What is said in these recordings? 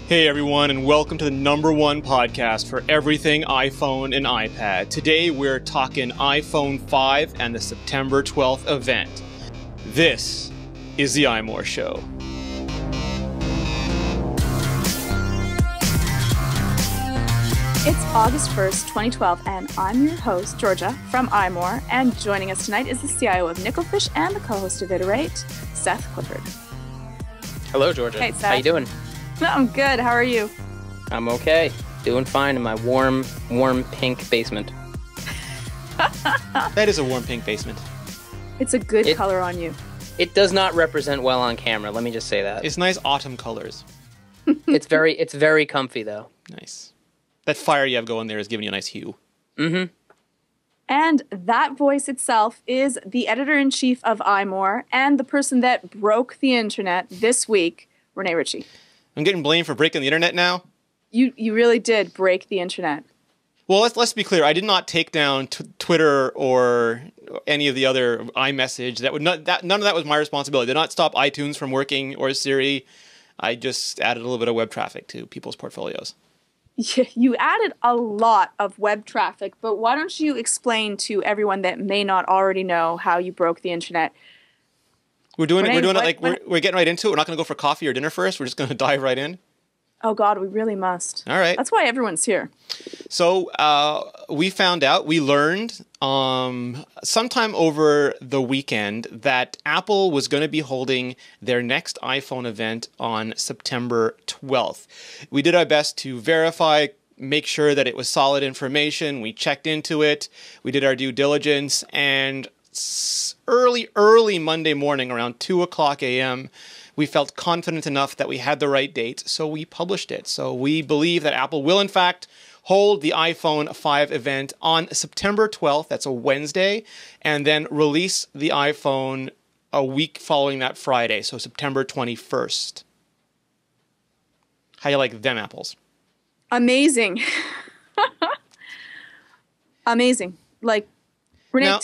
Hey everyone, and welcome to the #1 podcast for everything iPhone and iPad. Today we're talking iPhone 5 and the September 12th event. This is the iMore Show. It's August 1st, 2012, and I'm your host, Georgia, from iMore, and joining us tonight is the CIO of Nickelfish and the co-host of Iterate, Seth Clifford. Hello, Georgia. Hey, Seth. How you doing? I'm good. How are you? I'm okay. Doing fine in my warm pink basement. That is a warm pink basement. It's a good color on you. It does not represent well on camera, let me just say that. It's nice autumn colors. It's very comfy, though. Nice. That fire you have going there is giving you a nice hue. Mm-hmm. And that voice itself is the editor-in-chief of iMore and the person that broke the internet this week, Rene Ritchie. I'm getting blamed for breaking the internet now? You really did break the internet. Well, let's be clear. I did not take down Twitter or any of the other iMessage. None of that was my responsibility. I did not stop iTunes from working or Siri. I just added a little bit of web traffic to people's portfolios. You added a lot of web traffic, but why don't you explain to everyone that may not already know how you broke the internet? We're getting right into it. We're not going to go for coffee or dinner first. We're just going to dive right in. Oh, God, we really must. All right. That's why everyone's here. So we learned sometime over the weekend that Apple was going to be holding their next iPhone event on September 12th. We did our best to verify, make sure that it was solid information. We checked into it. We did our due diligence, and early Monday morning, around 2:00 a.m., we felt confident enough that we had the right date, so we published it. So we believe that Apple will, in fact, hold the iPhone 5 event on September 12th, that's a Wednesday, and then release the iPhone a week following that Friday, so September 21st. How you like them apples? Amazing. Amazing. Like, Rene,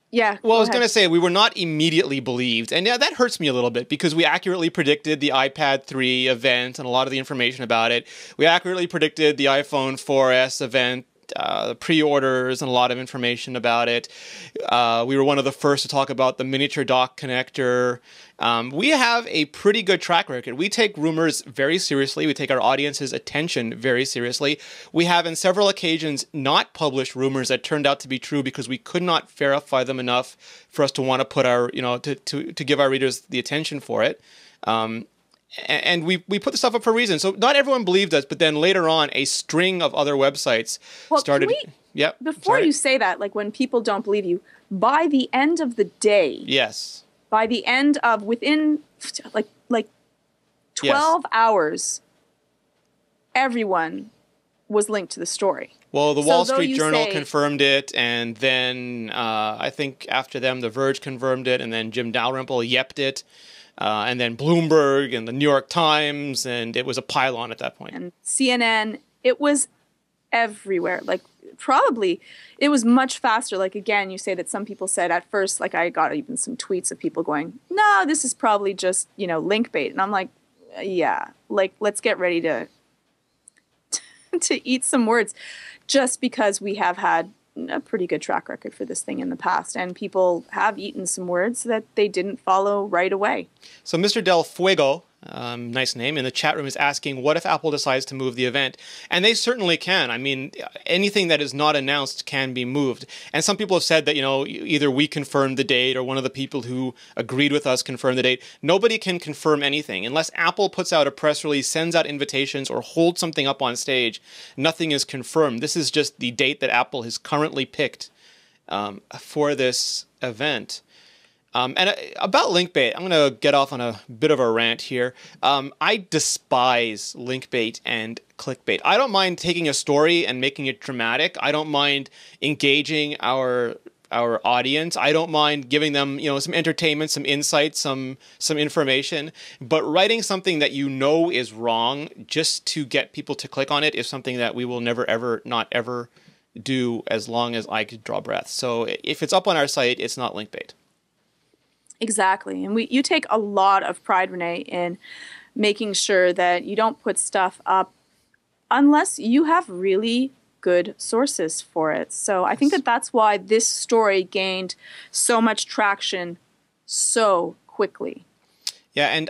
Yeah. Well, I was going to say, we were not immediately believed. And yeah, that hurts me a little bit because we accurately predicted the iPad 3 event and a lot of the information about it. We accurately predicted the iPhone 4S event, pre-orders, and a lot of information about it. We were one of the first to talk about the miniature dock connector. We have a pretty good track record. We take rumors very seriously. We take our audience's attention very seriously. We have, on several occasions, not published rumors that turned out to be true because we could not verify them enough for us to want to put our, to give our readers the attention for it. And we put the stuff up for a reason. So not everyone believed us, but then later on, a string of other websites started. Before you say that, like when people don't believe you, by the end of the day. Yes. By the end of within like 12 hours, everyone was linked to the story. Well, the Wall Street Journal confirmed it, and then I think after them, The Verge confirmed it, and then Jim Dalrymple yepped it. And then Bloomberg and the New York Times, and it was a pylon at that point. And CNN, it was everywhere. Like, probably, it was much faster. Like, again, you say that some people said at first, like, I got even some tweets of people going, no, this is probably just, link bait. And I'm like, yeah, like, let's get ready to eat some words, just because we have had a pretty good track record for this thing in the past, and people have eaten some words that they didn't follow right away. So Mr. Del Fuego, nice name, in the chat room is asking, what if Apple decides to move the event? And they certainly can. I mean, anything that is not announced can be moved. And some people have said that, either we confirmed the date or one of the people who agreed with us confirmed the date. Nobody can confirm anything. Unless Apple puts out a press release, sends out invitations, or holds something up on stage, nothing is confirmed. This is just the date that Apple has currently picked for this event. And about linkbait, I'm going to get off on a bit of a rant here. I despise linkbait and clickbait. I don't mind taking a story and making it dramatic. I don't mind engaging our audience. I don't mind giving them, some entertainment, some insight, some information. But writing something that is wrong just to get people to click on it is something that we will never, ever, not ever do as long as I could draw breath. So if it's up on our site, it's not linkbait. Exactly. And you take a lot of pride, Rene, in making sure that you don't put stuff up unless you have really good sources for it. So I think that that's why this story gained so much traction so quickly. Yeah, and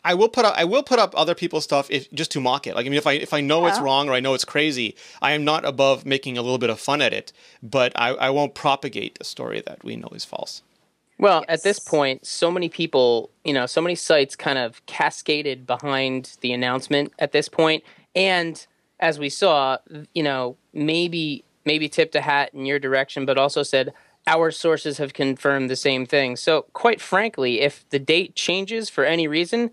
I will put up other people's stuff just to mock it. Like, I mean, if I know it's wrong or I know it's crazy, I am not above making a little bit of fun at it, but I won't propagate a story that we know is false. Well, at this point, so many people, so many sites kind of cascaded behind the announcement at this point. And as we saw, maybe tipped a hat in your direction, but also said, our sources have confirmed the same thing. So quite frankly, if the date changes for any reason,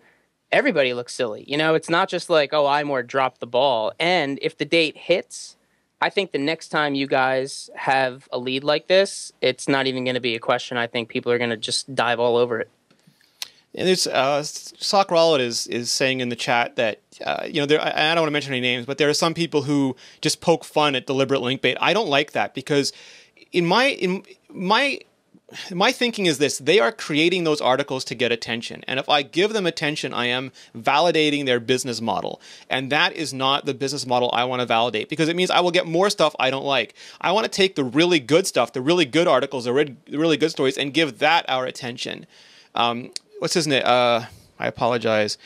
everybody looks silly. It's not just like, oh, iMore dropped the ball. And if the date hits, I think the next time you guys have a lead like this, it's not even going to be a question. I think people are going to just dive all over it. And there's Sock Rollet is saying in the chat that I don't want to mention any names, but there are some people who just poke fun at deliberate link bait. I don't like that because in my thinking is this: they are creating those articles to get attention. And if I give them attention, I am validating their business model. And that is not the business model I want to validate, because it means I will get more stuff I don't like. I want to take the really good stuff, the really good articles, the really good stories, and give that our attention. What's his name? I apologize.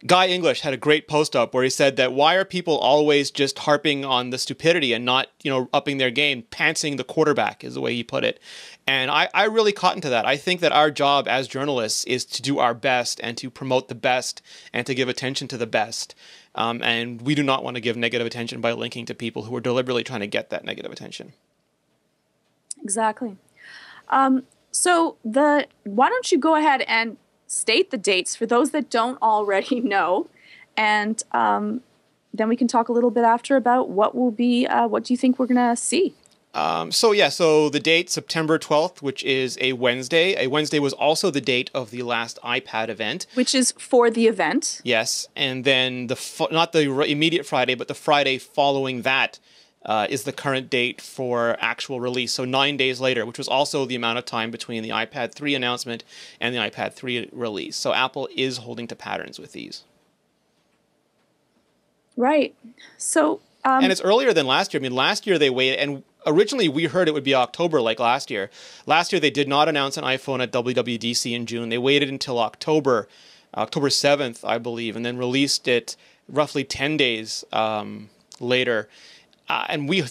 Guy English had a great post up where he said that why are people always just harping on the stupidity and not, upping their game? Pantsing the quarterback is the way he put it. And I really caught into that. I think that our job as journalists is to do our best and to promote the best and to give attention to the best. And we do not want to give negative attention by linking to people who are deliberately trying to get that negative attention. Exactly. So why don't you go ahead and state the dates for those that don't already know, and then we can talk a little bit after about what do you think we're going to see? So the date, September 12th, which is a Wednesday. A Wednesday was also the date of the last iPad event. Which is for the event. Yes, and then not the immediate Friday, but the Friday following that is the current date for actual release. So 9 days later, which was also the amount of time between the iPad 3 announcement and the iPad 3 release. So Apple is holding to patterns with these. Right. So... and it's earlier than last year. I mean, last year they waited, and originally we heard it would be October like last year. Last year they did not announce an iPhone at WWDC in June. They waited until October 7th, I believe, and then released it roughly 10 days later. And we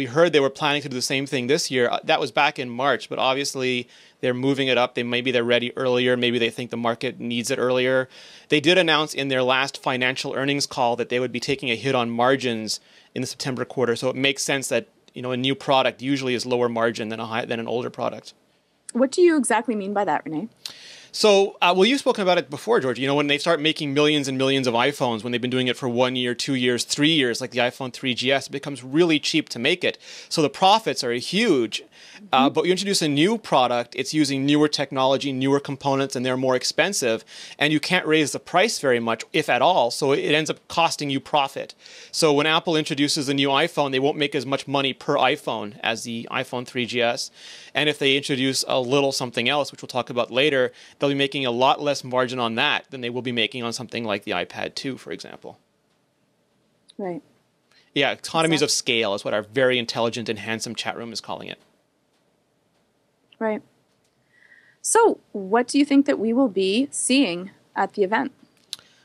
heard they were planning to do the same thing this year. That was back in March, but obviously they're moving it up. Maybe they're ready earlier. Maybe they think the market needs it earlier. They did announce in their last financial earnings call that they would be taking a hit on margins in the September quarter. So it makes sense that a new product usually is lower margin than an older product. What do you exactly mean by that, Rene? So, you've spoken about it before, George. When they start making millions and millions of iPhones, when they've been doing it for 1 year, 2 years, 3 years, like the iPhone 3GS, it becomes really cheap to make it. So the profits are huge. But you introduce a new product, it's using newer technology, newer components, and they're more expensive. And you can't raise the price very much, if at all. So it ends up costing you profit. So when Apple introduces a new iPhone, they won't make as much money per iPhone as the iPhone 3GS. And if they introduce a little something else, which we'll talk about later, they'll be making a lot less margin on that than they will be making on something like the iPad 2, for example. Right. Yeah, economies of scale is what our very intelligent and handsome chat room is calling it. Right. So what do you think that we will be seeing at the event?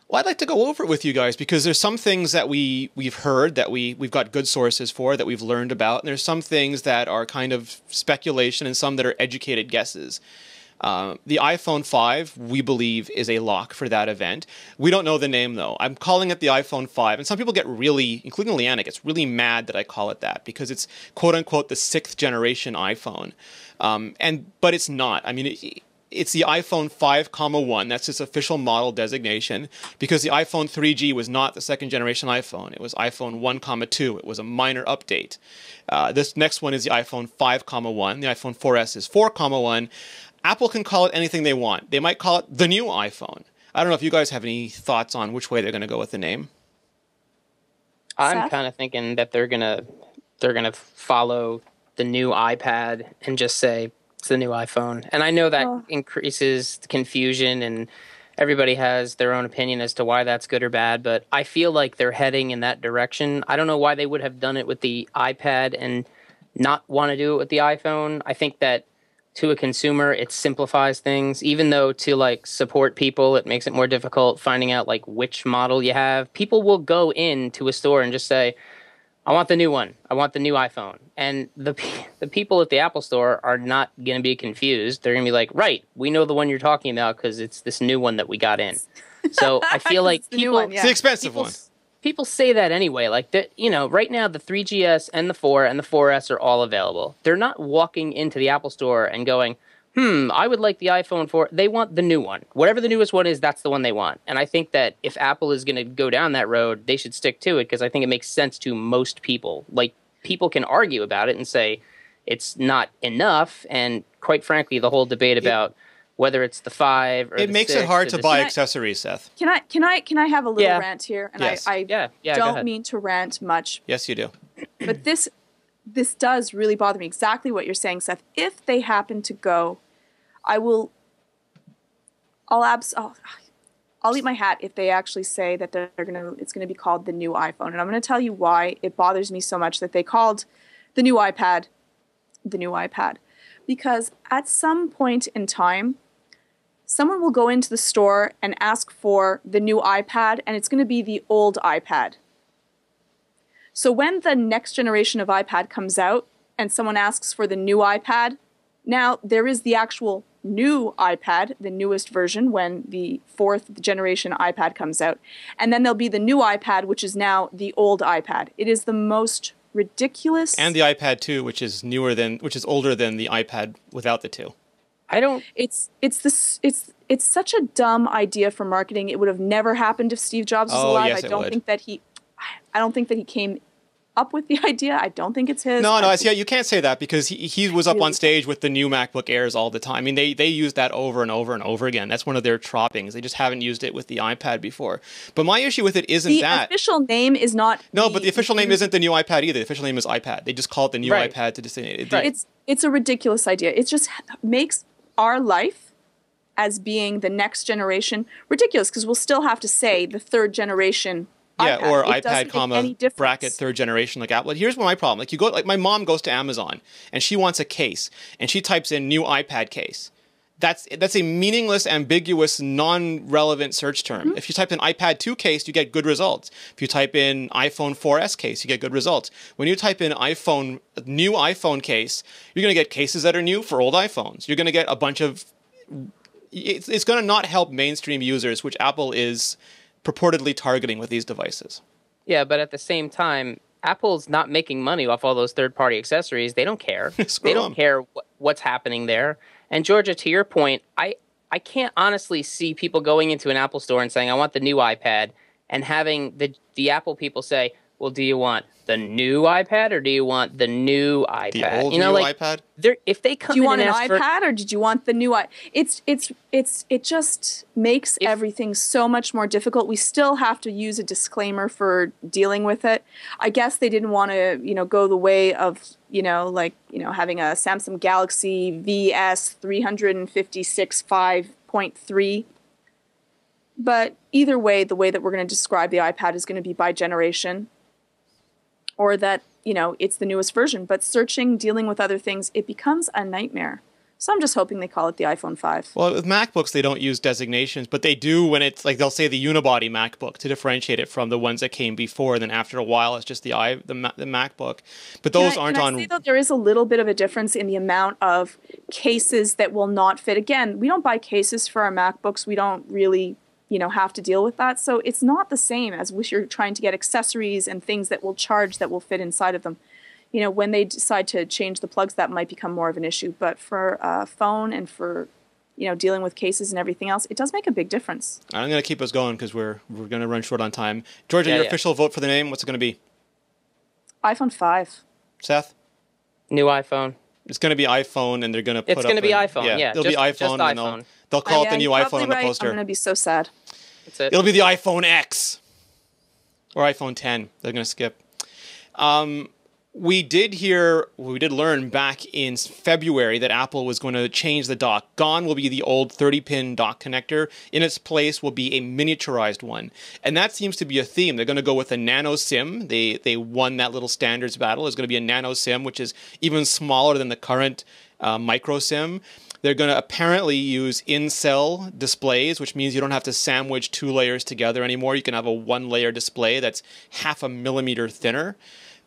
Well, I'd like to go over it with you guys because there's some things that we've heard that we've got good sources for, that we've learned about, and there's some things that are kind of speculation and some that are educated guesses. The iPhone 5, we believe, is a lock for that event. We don't know the name, though. I'm calling it the iPhone 5, and some people get really, including Leanna, gets really mad that I call it that because it's quote-unquote the 6th generation iPhone. But it's not. I mean, it's the iPhone 5,1. That's its official model designation because the iPhone 3G was not the 2nd generation iPhone. It was iPhone 1,2. It was a minor update. This next one is the iPhone 5,1. The iPhone 4S is 4,1. Apple can call it anything they want. They might call it the new iPhone. I don't know if you guys have any thoughts on which way they're going to go with the name. I'm kind of thinking that they're gonna follow the new iPad and just say it's the new iPhone. And I know that increases the confusion everybody has their own opinion as to why that's good or bad, but I feel like they're heading in that direction. I don't know why they would have done it with the iPad and not want to do it with the iPhone. I think that to a consumer, it simplifies things, even though to like support people, it makes it more difficult finding out like which model you have. People will go into a store and just say, I want the new one. I want the new iPhone. And the people at the Apple store are not going to be confused. They're going to be like, right, we know the one you're talking about because it's this new one that we got in. So I feel like people, It's the expensive one. People say that anyway. Like that, you know, right now the 3GS and the 4 and the 4S are all available. They're not walking into the Apple store and going, I would like the iPhone 4. They want the new one. Whatever the newest one is, that's the one they want. And I think that if Apple is going to go down that road, they should stick to it because I think it makes sense to most people. Like, people can argue about it and say it's not enough. And quite frankly, the whole debate about whether it's the 5 or it the makes 6 it hard to buy Can I- accessories, Seth. Can I have a little rant here? And Yes. I go don't ahead. mean to rant much, Yes, you do. but this does really bother me. Exactly what you're saying, Seth. If they happen to go, I'll eat my hat if they actually say that it's gonna be called the new iPhone. And I'm gonna tell you why it bothers me so much that they called the new iPad the new iPad. Because at some point in time, someone will go into the store and ask for the new iPad, and it's going to be the old iPad. So when the next generation of iPad comes out and someone asks for the new iPad, now there is the actual new iPad, the newest version, when the 4th generation iPad comes out. And then there'll be the new iPad, which is now the old iPad. It is the most ridiculous. And the iPad 2, which is older than the iPad without the 2. It's such a dumb idea for marketing. It would have never happened if Steve Jobs was alive. Yes, I don't think that he came up with the idea. I don't think it's his. No, you can't say that because he was up on stage with the new MacBook Airs all the time. I mean, they use that over and over and over again. That's one of their trappings. They just haven't used it with the iPad before. But my issue with it isn't that. The official name is not. No, but the official name isn't the new iPad either. The official name is iPad. They just call it the new iPad to designate it. Right. It's a ridiculous idea. It just makes our life as being the next generation ridiculous because we'll still have to say the 3rd generation. Yeah, iPad. or It doesn't iPad, comma, make any difference. bracket 3rd generation like Apple. Here's my problem. Like my mom goes to Amazon and she wants a case and she types in new iPad case. That's a meaningless, ambiguous, non-relevant search term. Mm-hmm. If you type in iPad 2 case, you get good results. If you type in iPhone 4S case, you get good results. When you type in new iPhone case, you're going to get cases that are new for old iPhones. You're going to get a bunch of... It's going to not help mainstream users, which Apple is purportedly targeting with these devices. Yeah, but at the same time, Apple's not making money off all those third-party accessories. They don't care. They don't care what's happening there. And Georgia, to your point, I can't honestly see people going into an Apple store and saying, I want the new iPad, and having the Apple people say, well, do you want the new iPad or do you want the new iPad? The old new iPad? If they come Do you in want and an ask iPad or did you want the new iPad? It just makes everything so much more difficult. We still have to use a disclaimer for dealing with it. I guess they didn't want to, go the way of, having a Samsung Galaxy VS 356 5.3. But either way, the way that we're going to describe the iPad is going to be by generation, or that, it's the newest version. But searching, dealing with other things, it becomes a nightmare. So I'm just hoping they call it the iPhone 5. Well, with MacBooks, they don't use designations, but they do when it's like they'll say the unibody MacBook to differentiate it from the ones that came before. And then after a while, it's just the MacBook. But those aren't on. Can I say, though, there is a little bit of a difference in the amount of cases that will not fit. Again, we don't buy cases for our MacBooks. We don't really have to deal with that. So it's not the same as when you're trying to get accessories and things that will charge that will fit inside of them. When they decide to change the plugs, that might become more of an issue. But for a phone and for, dealing with cases and everything else, it does make a big difference. I'm going to keep us going because we're going to run short on time. Georgia, your official vote for the name, what's it going to be? iPhone 5. Seth? New iPhone. It's going to be iPhone, and they're going to put It's going to be iPhone, yeah. It'll be iPhone, and iPhone. they'll call it the new iPhone on the poster. I'm going to be so sad. That's it. It'll be the iPhone X. Or iPhone 10. They're going to skip. We did learn back in February that Apple was going to change the dock. Gone will be the old 30-pin dock connector. In its place will be a miniaturized one. And that seems to be a theme. They're going to go with a nano SIM. They won that little standards battle. There's going to be a nano SIM, which is even smaller than the current micro SIM. They're going to apparently use in-cell displays, which means you don't have to sandwich 2 layers together anymore. You can have a 1-layer display that's 0.5 millimeter thinner.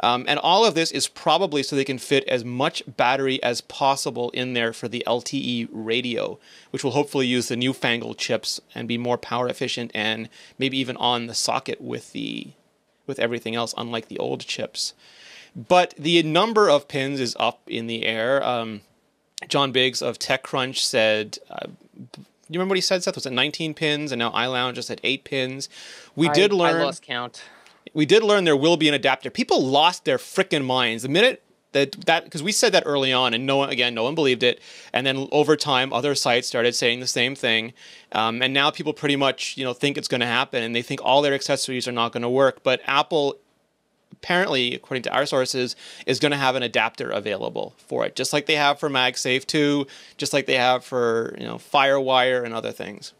And all of this is probably so they can fit as much battery as possible in there for the LTE radio, which will hopefully use the newfangled chips and be more power efficient and maybe even on the socket with everything else, unlike the old chips. But the number of pins is up in the air. John Biggs of TechCrunch said, you remember what he said, Seth? Was it 19 pins? And now iLounge just at 8 pins. I lost count. We did learn there will be an adapter. People lost their frickin' minds the minute that because we said that early on, and no one believed it. And then over time, other sites started saying the same thing. And now people pretty much think it's going to happen, and they think all their accessories are not going to work. But Apple, apparently, according to our sources, is going to have an adapter available for it, just like they have for MagSafe 2, just like they have for FireWire and other things.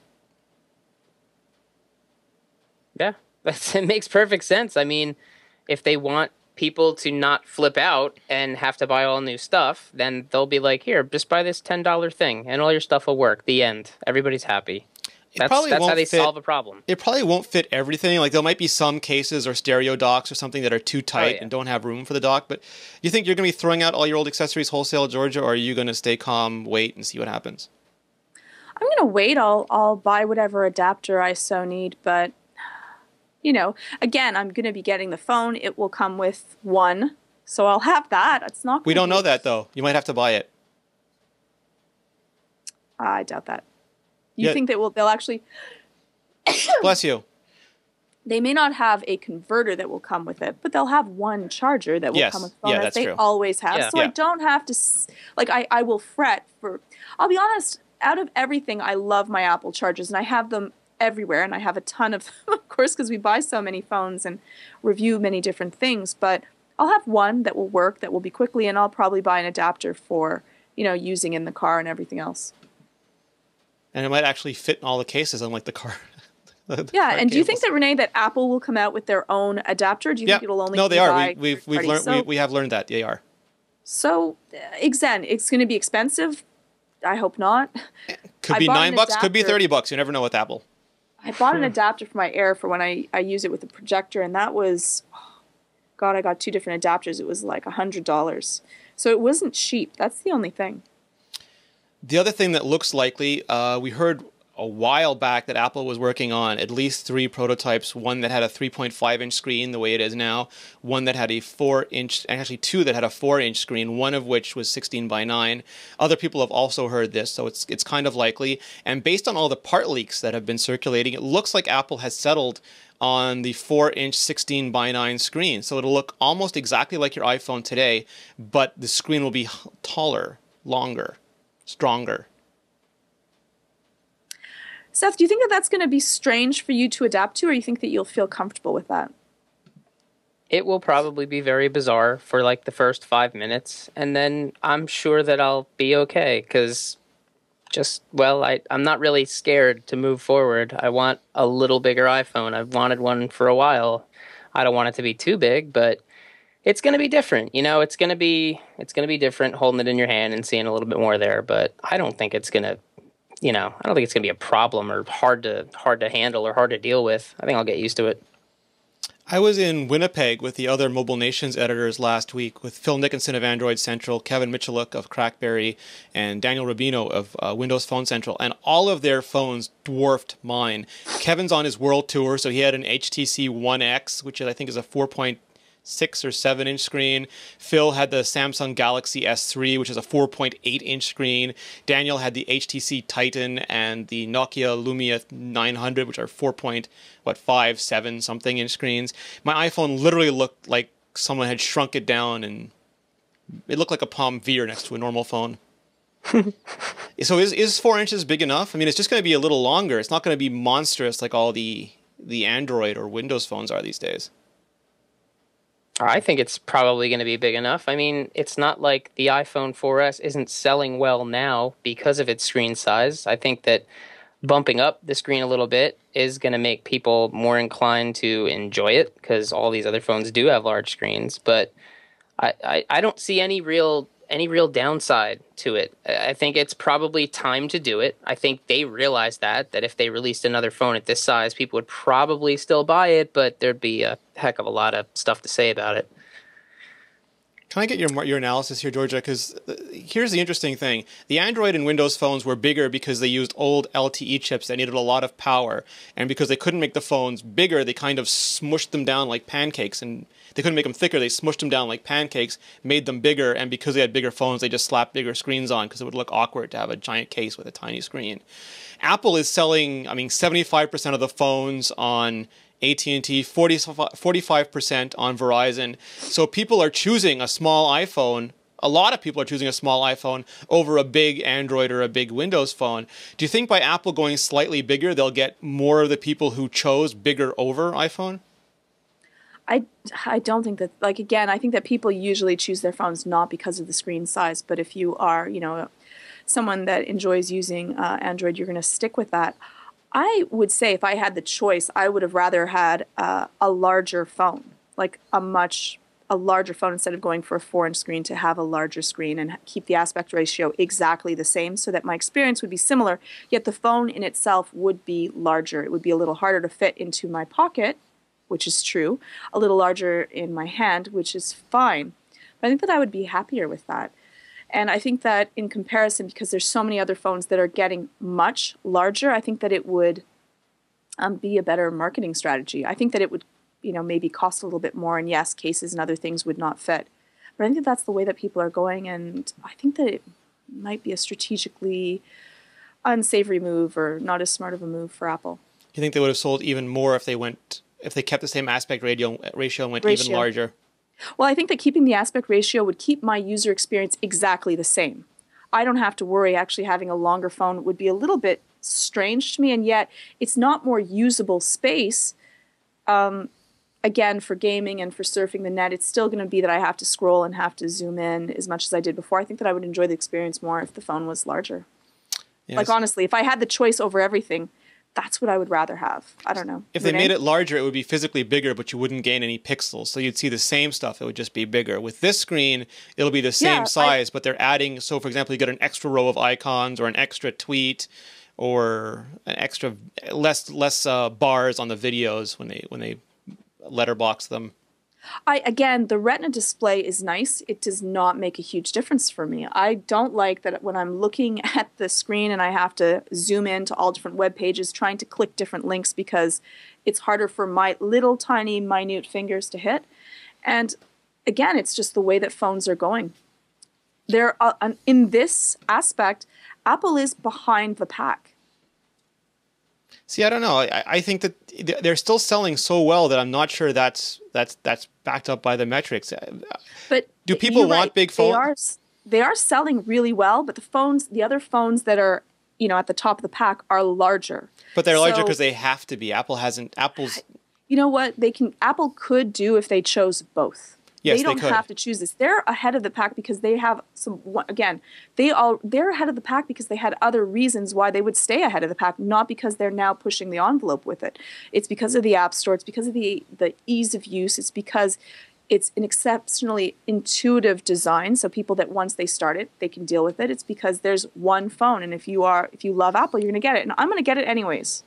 Yeah. It makes perfect sense. I mean, if they want people to not flip out and have to buy all new stuff, then they'll be like, here, just buy this $10 thing and all your stuff will work. The end. Everybody's happy. That's how they solve a problem. It probably won't fit everything. Like there might be some cases or stereo docks or something that are too tight and don't have room for the dock. But you think you're going to be throwing out all your old accessories wholesale, Georgia, or are you going to stay calm, wait, and see what happens? I'm going to wait. I'll buy whatever adapter I so need, but again, I'm going to be getting the phone. It will come with one, so I'll have that. It's not. We don't know that though. You might have to buy it. I doubt that. You think that they'll actually? Bless you. They may not have a converter that will come with it, but they'll have one charger that will come with the phone, as they always have. Yeah. So I don't have to. I will fret for. I'll be honest. Out of everything, I love my Apple chargers, and I have them everywhere, and I have a ton of course, because we buy so many phones and review many different things. But I'll have one that will work, that will be quickly, and I'll probably buy an adapter for using in the car and everything else. And it might actually fit in all the cases, unlike the car. Yeah, and do you think that, Rene, that Apple will come out with their own adapter? Do you think it'll only? No, they are. We've learned. We have learned that they are. So, again, it's going to be expensive. I hope not. Could be $9, could be $30. You never know with Apple. I bought an adapter for my Air for when I use it with the projector, and that was, God, I got 2 different adapters. It was like $100. So it wasn't cheap. That's the only thing. The other thing that looks likely, we heard a while back that Apple was working on at least 3 prototypes, one that had a 3.5-inch screen the way it is now, one that had a 4-inch, actually 2 that had a 4-inch screen, one of which was 16:9. Other people have also heard this, so it's kind of likely. And based on all the part leaks that have been circulating, it looks like Apple has settled on the 4-inch 16:9 screen. So it'll look almost exactly like your iPhone today, but the screen will be taller, longer, stronger. Seth, do you think that that's going to be strange for you to adapt to, or you think that you'll feel comfortable with that? It will probably be very bizarre for like the first 5 minutes, and then I'm sure that I'll be okay, because I'm not really scared to move forward. I want a little bigger iPhone. I've wanted one for a while. I don't want it to be too big, but it's going to be different. It's going to be different holding it in your hand and seeing a little bit more there, but I don't think it's going to I don't think it's going to be a problem or hard to handle or hard to deal with. I think I'll get used to it. I was in Winnipeg with the other Mobile Nations editors last week with Phil Nickinson of Android Central, Kevin Michaluk of Crackberry, and Daniel Rubino of Windows Phone Central, and all of their phones dwarfed mine. Kevin's on his world tour, so he had an HTC One X, which I think is a 4.6 or 7-inch screen. Phil had the Samsung Galaxy S3, which is a 4.8-inch screen. Daniel had the HTC Titan and the Nokia Lumia 900, which are 4.5, 7 something inch screens. My iPhone literally looked like someone had shrunk it down, and it looked like a Palm Veer next to a normal phone. So is 4 inches big enough? I mean, it's just going to be a little longer. It's not going to be monstrous like all the Android or Windows phones are these days. I think it's probably going to be big enough. I mean, it's not like the iPhone 4S isn't selling well now because of its screen size. I think that bumping up the screen a little bit is going to make people more inclined to enjoy it because all these other phones do have large screens. But I don't see any real downside to it. I think it's probably time to do it. I think they realize that if they released another phone at this size, people would probably still buy it, but there'd be a heck of a lot of stuff to say about it. Can I get your analysis here, Georgia? Because here's the interesting thing. The Android and Windows phones were bigger because they used old LTE chips that needed a lot of power. And because they couldn't make the phones bigger, they kind of smushed them down like pancakes. And they couldn't make them thicker, they smushed them down like pancakes, made them bigger. And because they had bigger phones, they just slapped bigger screens on because it would look awkward to have a giant case with a tiny screen. Apple is selling, 75% of the phones on AT&T, 45% on Verizon. So people are choosing a small iPhone. A lot of people are choosing a small iPhone over a big Android or a big Windows phone. Do you think by Apple going slightly bigger, they'll get more of the people who chose bigger over iPhone? I don't think that, like, again, I think that people usually choose their phones not because of the screen size, but if you are, someone that enjoys using Android, you're going to stick with that. I would say if I had the choice, I would have rather had a larger phone, like a larger phone instead of going for a 4-inch screen, to have a larger screen and keep the aspect ratio exactly the same so that my experience would be similar, yet the phone in itself would be larger. It would be a little harder to fit into my pocket, which is true, a little larger in my hand, which is fine. But I think that I would be happier with that. And I think that in comparison, because there's so many other phones that are getting much larger, I think that it would be a better marketing strategy. I think that it would, maybe cost a little bit more, and yes, cases and other things would not fit. But I think that that's the way that people are going, and I think that it might be a strategically unsavory move or not as smart of a move for Apple. You think they would have sold even more if they kept the same aspect ratio and went even larger? Well, I think that keeping the aspect ratio would keep my user experience exactly the same. I don't have to worry. Actually having a longer phone would be a little bit strange to me, and yet it's not more usable space. Again, for gaming and for surfing the net, it's still going to be that I have to scroll and have to zoom in as much as I did before. I think that I would enjoy the experience more if the phone was larger. Yes. Like, honestly, if I had the choice over everything, that's what I would rather have. I don't know. If they made it larger, it would be physically bigger, but you wouldn't gain any pixels. So you'd see the same stuff. It would just be bigger. With this screen, it'll be the same size, but they're adding. So, for example, you get an extra row of icons or an extra tweet or an extra less bars on the videos when they letterbox them. Again, the Retina display is nice. It does not make a huge difference for me. I don't like that when I'm looking at the screen and I have to zoom in to all different web pages trying to click different links because it's harder for my little tiny minute fingers to hit. And again, it's just the way that phones are going. In this aspect, Apple is behind the pack. See, I don't know. I think that they're still selling so well that I'm not sure that's backed up by the metrics. But do people want big phones? They are selling really well, but the other phones that are, at the top of the pack are larger. But they're larger because they have to be. Apple's. You know what? Apple could do if they chose both. Yes, they don't have to choose this. They're ahead of the pack because they have they're ahead of the pack because they had other reasons why they would stay ahead of the pack, not because they're now pushing the envelope with it. It's because of the App Store. It's because of the ease of use. It's because it's an exceptionally intuitive design. So people that once they start it, they can deal with it. It's because there's one phone, and if you love Apple, you're going to get it, and I'm going to get it anyways.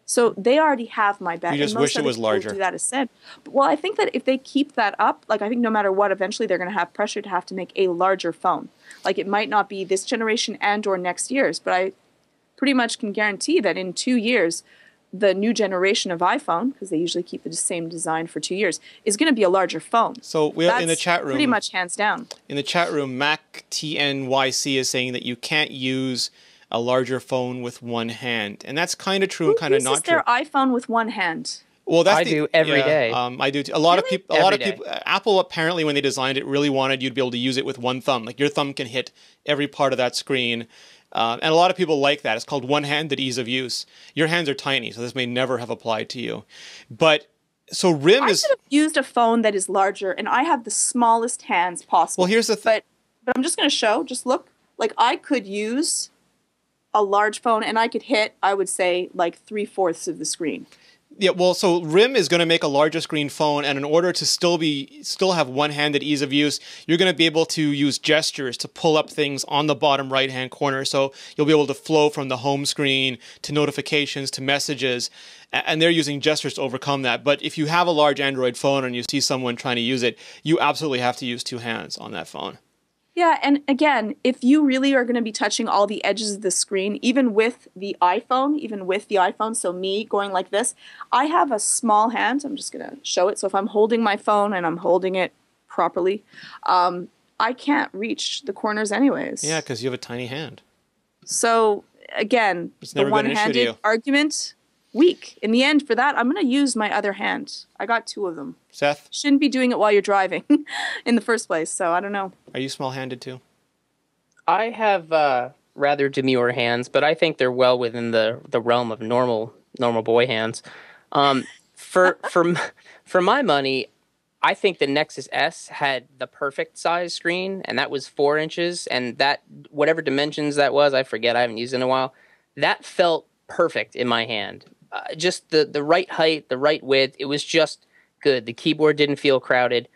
So they already have my bet. You just wish it was larger. Do that as said. Well, I think that if they keep that up, I think no matter what, eventually they're going to have pressure to have to make a larger phone. Like, it might not be this generation and or next year's, but I pretty much can guarantee that in 2 years, the new generation of iPhone, because they usually keep the same design for 2 years, is going to be a larger phone. So in the chat room, pretty much hands down. In the chat room, MacTNYC is saying that you can't use a larger phone with one hand, and that's kind of true and kind of not true. Their iPhone with one hand. Well, I do every day. I do. A lot of people. Apple apparently, when they designed it, really wanted you to be able to use it with one thumb. Like, your thumb can hit every part of that screen, and a lot of people like that. It's called one-handed ease of use. Your hands are tiny, so this may never have applied to you. But So RIM I is... could have used a phone that is larger, and I have the smallest hands possible. Well, here's the thing. But I'm just going to show, just look. Like, I could use a large phone, and I could hit, I would say, like 3/4 of the screen. Yeah, well, so RIM is going to make a larger screen phone, and in order to still have one-handed ease of use, you're going to be able to use gestures to pull up things on the bottom right-hand corner. So you'll be able to flow from the home screen to notifications to messages, and they're using gestures to overcome that. But if you have a large Android phone and you see someone trying to use it, you absolutely have to use two hands on that phone. Yeah, and again, if you really are going to be touching all the edges of the screen, even with the iPhone, so me going like this, I have a small hand. I'm just going to show it. So if I'm holding my phone and I'm holding it properly, I can't reach the corners anyways. Yeah, because you have a tiny hand. So again, the one-handed argument, weak. In the end, for that, I'm going to use my other hand. I got two of them. Seth? Shouldn't be doing it while you're driving in the first place, so I don't know. Are you small-handed too? I have rather demure hands, but I think they're well within the realm of normal boy hands. For my money, I think the Nexus S had the perfect size screen, and that was 4 inches, and that, whatever dimensions that was, I forget, I haven't used it in a while, that felt perfect in my hand. Just the right height, the right width, it was just good. The keyboard didn't feel crowded.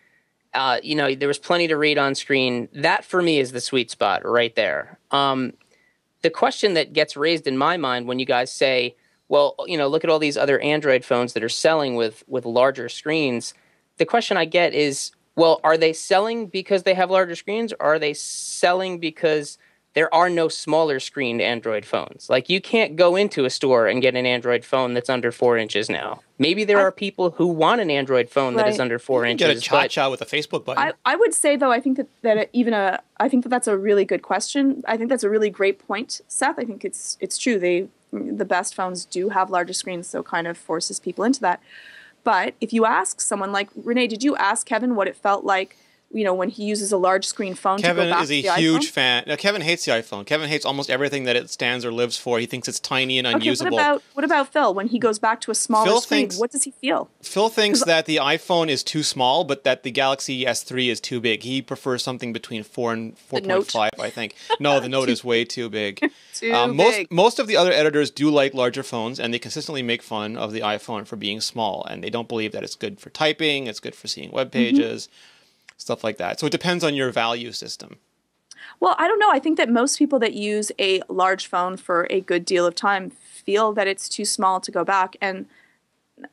There was plenty to read on screen. That, for me, is the sweet spot right there. The question that gets raised in my mind when you guys say, well, look at all these other Android phones that are selling with larger screens. The question I get is, well, are they selling because they have larger screens, or are they selling because there are no smaller screened Android phones? Like, you can't go into a store and get an Android phone that's under 4 inches now. Maybe there are people who want an Android phone that is under 4 inches. Get a cha-cha with a Facebook button. I would say, though, I think I think that's a really good question. I think that's a really great point, Seth. I think it's true. The best phones do have larger screens, so it kind of forces people into that. But if you ask someone like Rene, did you ask Kevin what it felt like, when he uses a large screen phone to go back to the iPhone? Kevin is a huge fan. No, Kevin hates the iPhone. Kevin hates almost everything that it stands or lives for. He thinks it's tiny and unusable. Okay, what about Phil? When he goes back to a smaller screen, what does he feel? Phil thinks that the iPhone is too small, but that the Galaxy S3 is too big. He prefers something between 4 and 4.5, I think. No, the Note is way too big. Big. Most of the other editors do like larger phones, and they consistently make fun of the iPhone for being small, and they don't believe that it's good for typing, it's good for seeing web pages. Stuff like that. So it depends on your value system. Well, I don't know. I think that most people that use a large phone for a good deal of time feel that it's too small to go back. And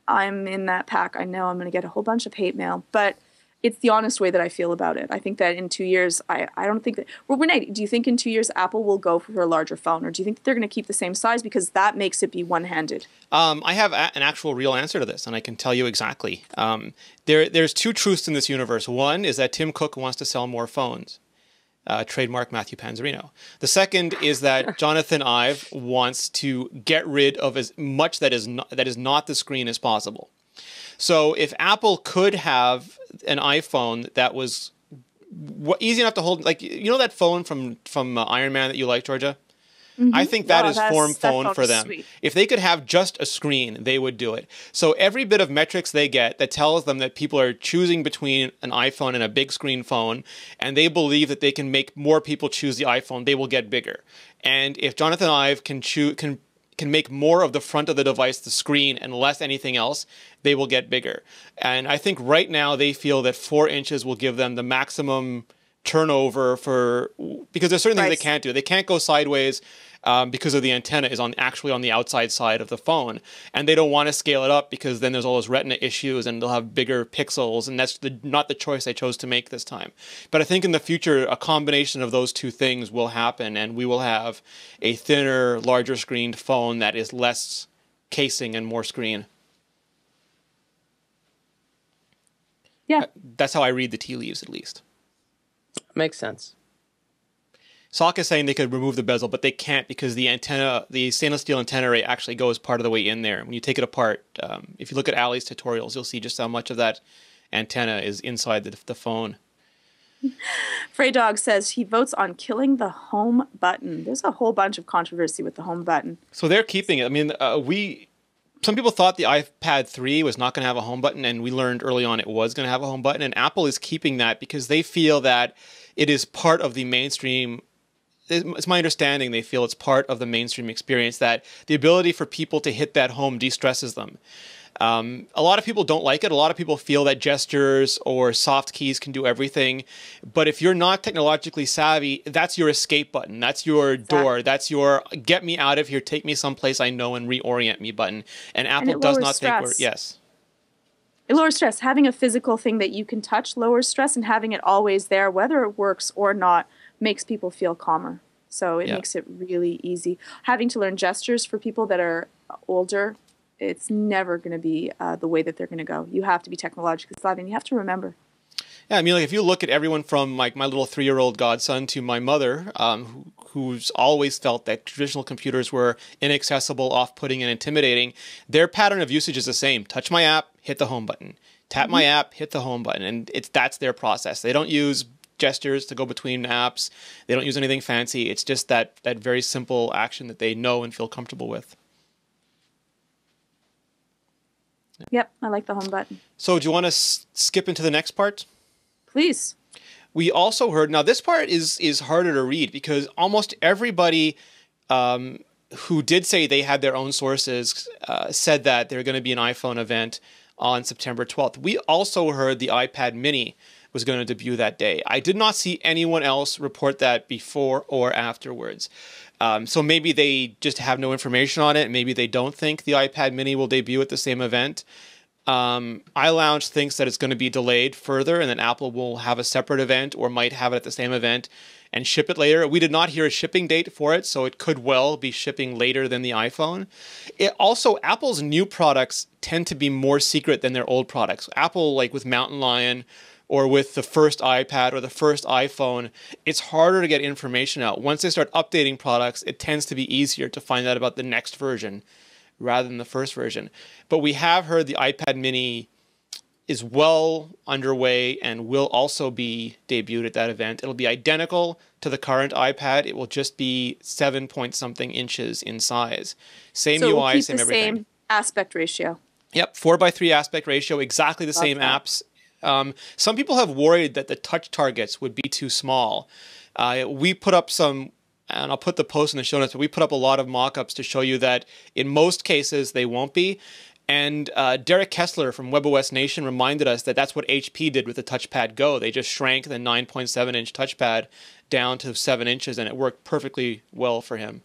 I'm in that pack. I know I'm going to get a whole bunch of hate mail, but it's the honest way that I feel about it. I think that in 2 years, I don't think that... Well, Rene, do you think in 2 years Apple will go for a larger phone? Or do you think that they're going to keep the same size because that makes it be one-handed? I have an actual real answer to this, and I can tell you exactly. There's two truths in this universe. One is that Tim Cook wants to sell more phones. Trademark Matthew Panzerino. The second is that Jonathan Ive wants to get rid of as much that is not the screen as possible. So if Apple could have an iPhone that was easy enough to hold, like, that phone from Iron Man that you like, Georgia? I think that is form phone for them. Sweet. If they could have just a screen, they would do it. So every bit of metrics they get that tells them that people are choosing between an iPhone and a big screen phone, and they believe that they can make more people choose the iPhone, they will get bigger. And if Jonathan Ive can make more of the front of the device the screen and less anything else, they will get bigger. And I think right now they feel that 4 inches will give them the maximum turnover because there's certain things they can't do. They can't go sideways because of the antenna is actually on the outside side of the phone. And they don't want to scale it up because then there's all those retina issues and they'll have bigger pixels, and that's not the choice they chose to make this time. But I think in the future, a combination of those two things will happen, and we will have a thinner, larger screened phone that is less casing and more screen. Yeah. That's how I read the tea leaves, at least. Makes sense. Sock is saying they could remove the bezel, but they can't because the stainless steel antenna array actually goes part of the way in there. When you take it apart, if you look at Ali's tutorials, you'll see just how much of that antenna is inside the phone. Frey Dog says he votes on killing the home button. There's a whole bunch of controversy with the home button. So they're keeping it. I mean, some people thought the iPad 3 was not going to have a home button, and we learned early on it was going to have a home button, and Apple is keeping that because they feel that it is part of the mainstream. It's my understanding they feel it's part of the mainstream experience, that the ability for people to hit that home de-stresses them. A lot of people don't like it. A lot of people feel that gestures or soft keys can do everything. But if you're not technologically savvy, that's your escape button. That's your door. That's your get me out of here, take me someplace I know and reorient me button. And Apple does not think we're... Yes. It lowers stress. Having a physical thing that you can touch lowers stress, and having it always there, whether it works or not, makes people feel calmer. So it makes it really easy. Having to learn gestures for people that are older, it's never going to be the way that they're going to go. You have to be technologically savvy, and you have to remember. Yeah, I mean, like if you look at everyone from like my little 3-year-old godson to my mother, who's always felt that traditional computers were inaccessible, off-putting, and intimidating, their pattern of usage is the same. Touch my app, hit the home button. Tap my app, hit the home button. And that's their process. They don't use gestures to go between apps. They don't use anything fancy. It's just that very simple action that they know and feel comfortable with. Yep, I like the home button. So do you want to skip into the next part? Please. We also heard, now this part is harder to read because almost everybody who did say they had their own sources said that there are going to be an iPhone event on September 12th. We also heard the iPad mini was going to debut that day. I did not see anyone else report that before or afterwards. So maybe they just have no information on it. Maybe they don't think the iPad mini will debut at the same event. iLounge thinks that it's going to be delayed further and then Apple will have a separate event or might have it at the same event and ship it later. We did not hear a shipping date for it, so it could well be shipping later than the iPhone. Apple's new products tend to be more secret than their old products. Apple, like with Mountain Lion, or with the first iPad or the first iPhone, it's harder to get information out. Once they start updating products, it tends to be easier to find out about the next version rather than the first version. But we have heard the iPad mini is well underway and will also be debuted at that event. It'll be identical to the current iPad. It will just be 7-point-something inches in size. Same so UI, keep same the everything. Same aspect ratio. Yep, 4:3 aspect ratio, exactly the same apps. Some people have worried that the touch targets would be too small. We put up some, and I'll put the post in the show notes, but we put up a lot of mock-ups to show you that in most cases they won't be. And Derek Kessler from WebOS Nation reminded us that that's what HP did with the Touchpad Go. They just shrank the 9.7-inch touchpad down to 7 inches, and it worked perfectly well for him.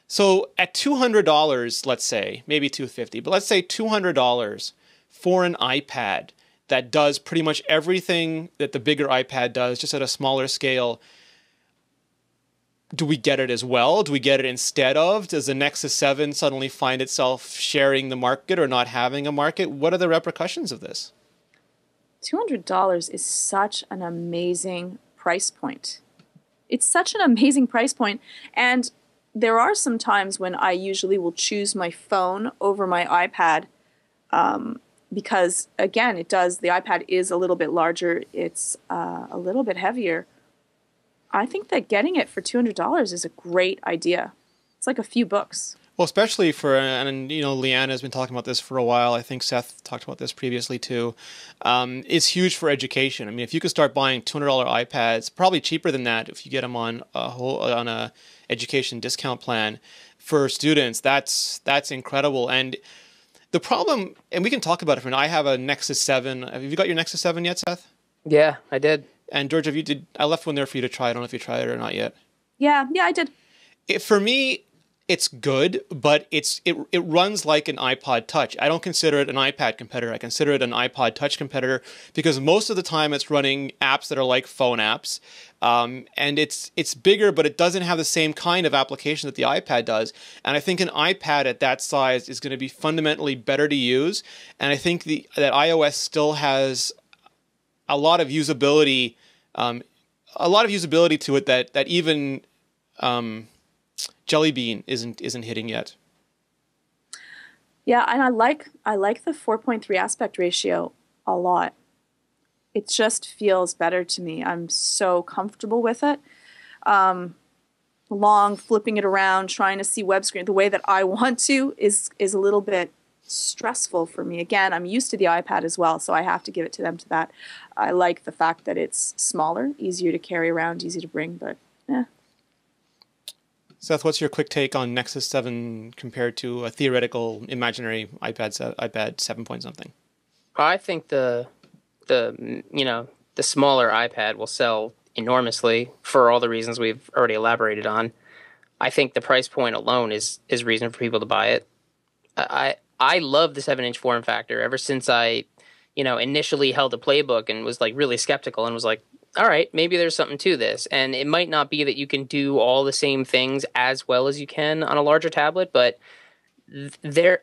So at $200, let's say, maybe $250, but let's say $200 for an iPad that does pretty much everything that the bigger iPad does, just at a smaller scale, do we get it as well? Do we get it instead of? Does the Nexus 7 suddenly find itself sharing the market or not having a market? What are the repercussions of this? $200 is such an amazing price point. It's such an amazing price point. And there are some times when I usually will choose my phone over my iPad because, again, the iPad is a little bit larger. It's a little bit heavier. I think that getting it for $200 is a great idea. It's like a few books. Well, especially for, and you know, Leanne has been talking about this for a while. I think Seth talked about this previously too. It's huge for education. I mean, if you could start buying $200 iPads, probably cheaper than that if you get them on a education discount plan for students, that's incredible. And the problem, and we can talk about it. I have a Nexus 7. Have you got your Nexus 7 yet, Seth? Yeah, I did. And George, I left one there for you to try. I don't know if you tried it or not yet. Yeah, I did. For me, it's good, but it runs like an iPod Touch. I don't consider it an iPad competitor. I consider it an iPod Touch competitor because most of the time it's running apps that are like phone apps. And it's bigger, but it doesn't have the same kind of application that the iPad does. And I think an iPad at that size is going to be fundamentally better to use. And I think that iOS still has a lot of usability to it that even Jelly Bean isn't hitting yet. Yeah, and I like the 4.3 aspect ratio a lot. It just feels better to me. I'm so comfortable with it. long, flipping it around, trying to see web screen the way that I want to is a little bit stressful for me. Again, I'm used to the iPad as well, so I have to give it to them to that. I like the fact that it's smaller, easier to carry around, easy to bring, but yeah. Seth, what's your quick take on Nexus 7 compared to a theoretical imaginary iPad 7 point something? I think the smaller iPad will sell enormously for all the reasons we've already elaborated on. I think the price point alone is reason for people to buy it. I love the 7-inch form factor ever since I, initially held a playbook and was like really skeptical and was like, all right, maybe there's something to this. And it might not be that you can do all the same things as well as you can on a larger tablet, but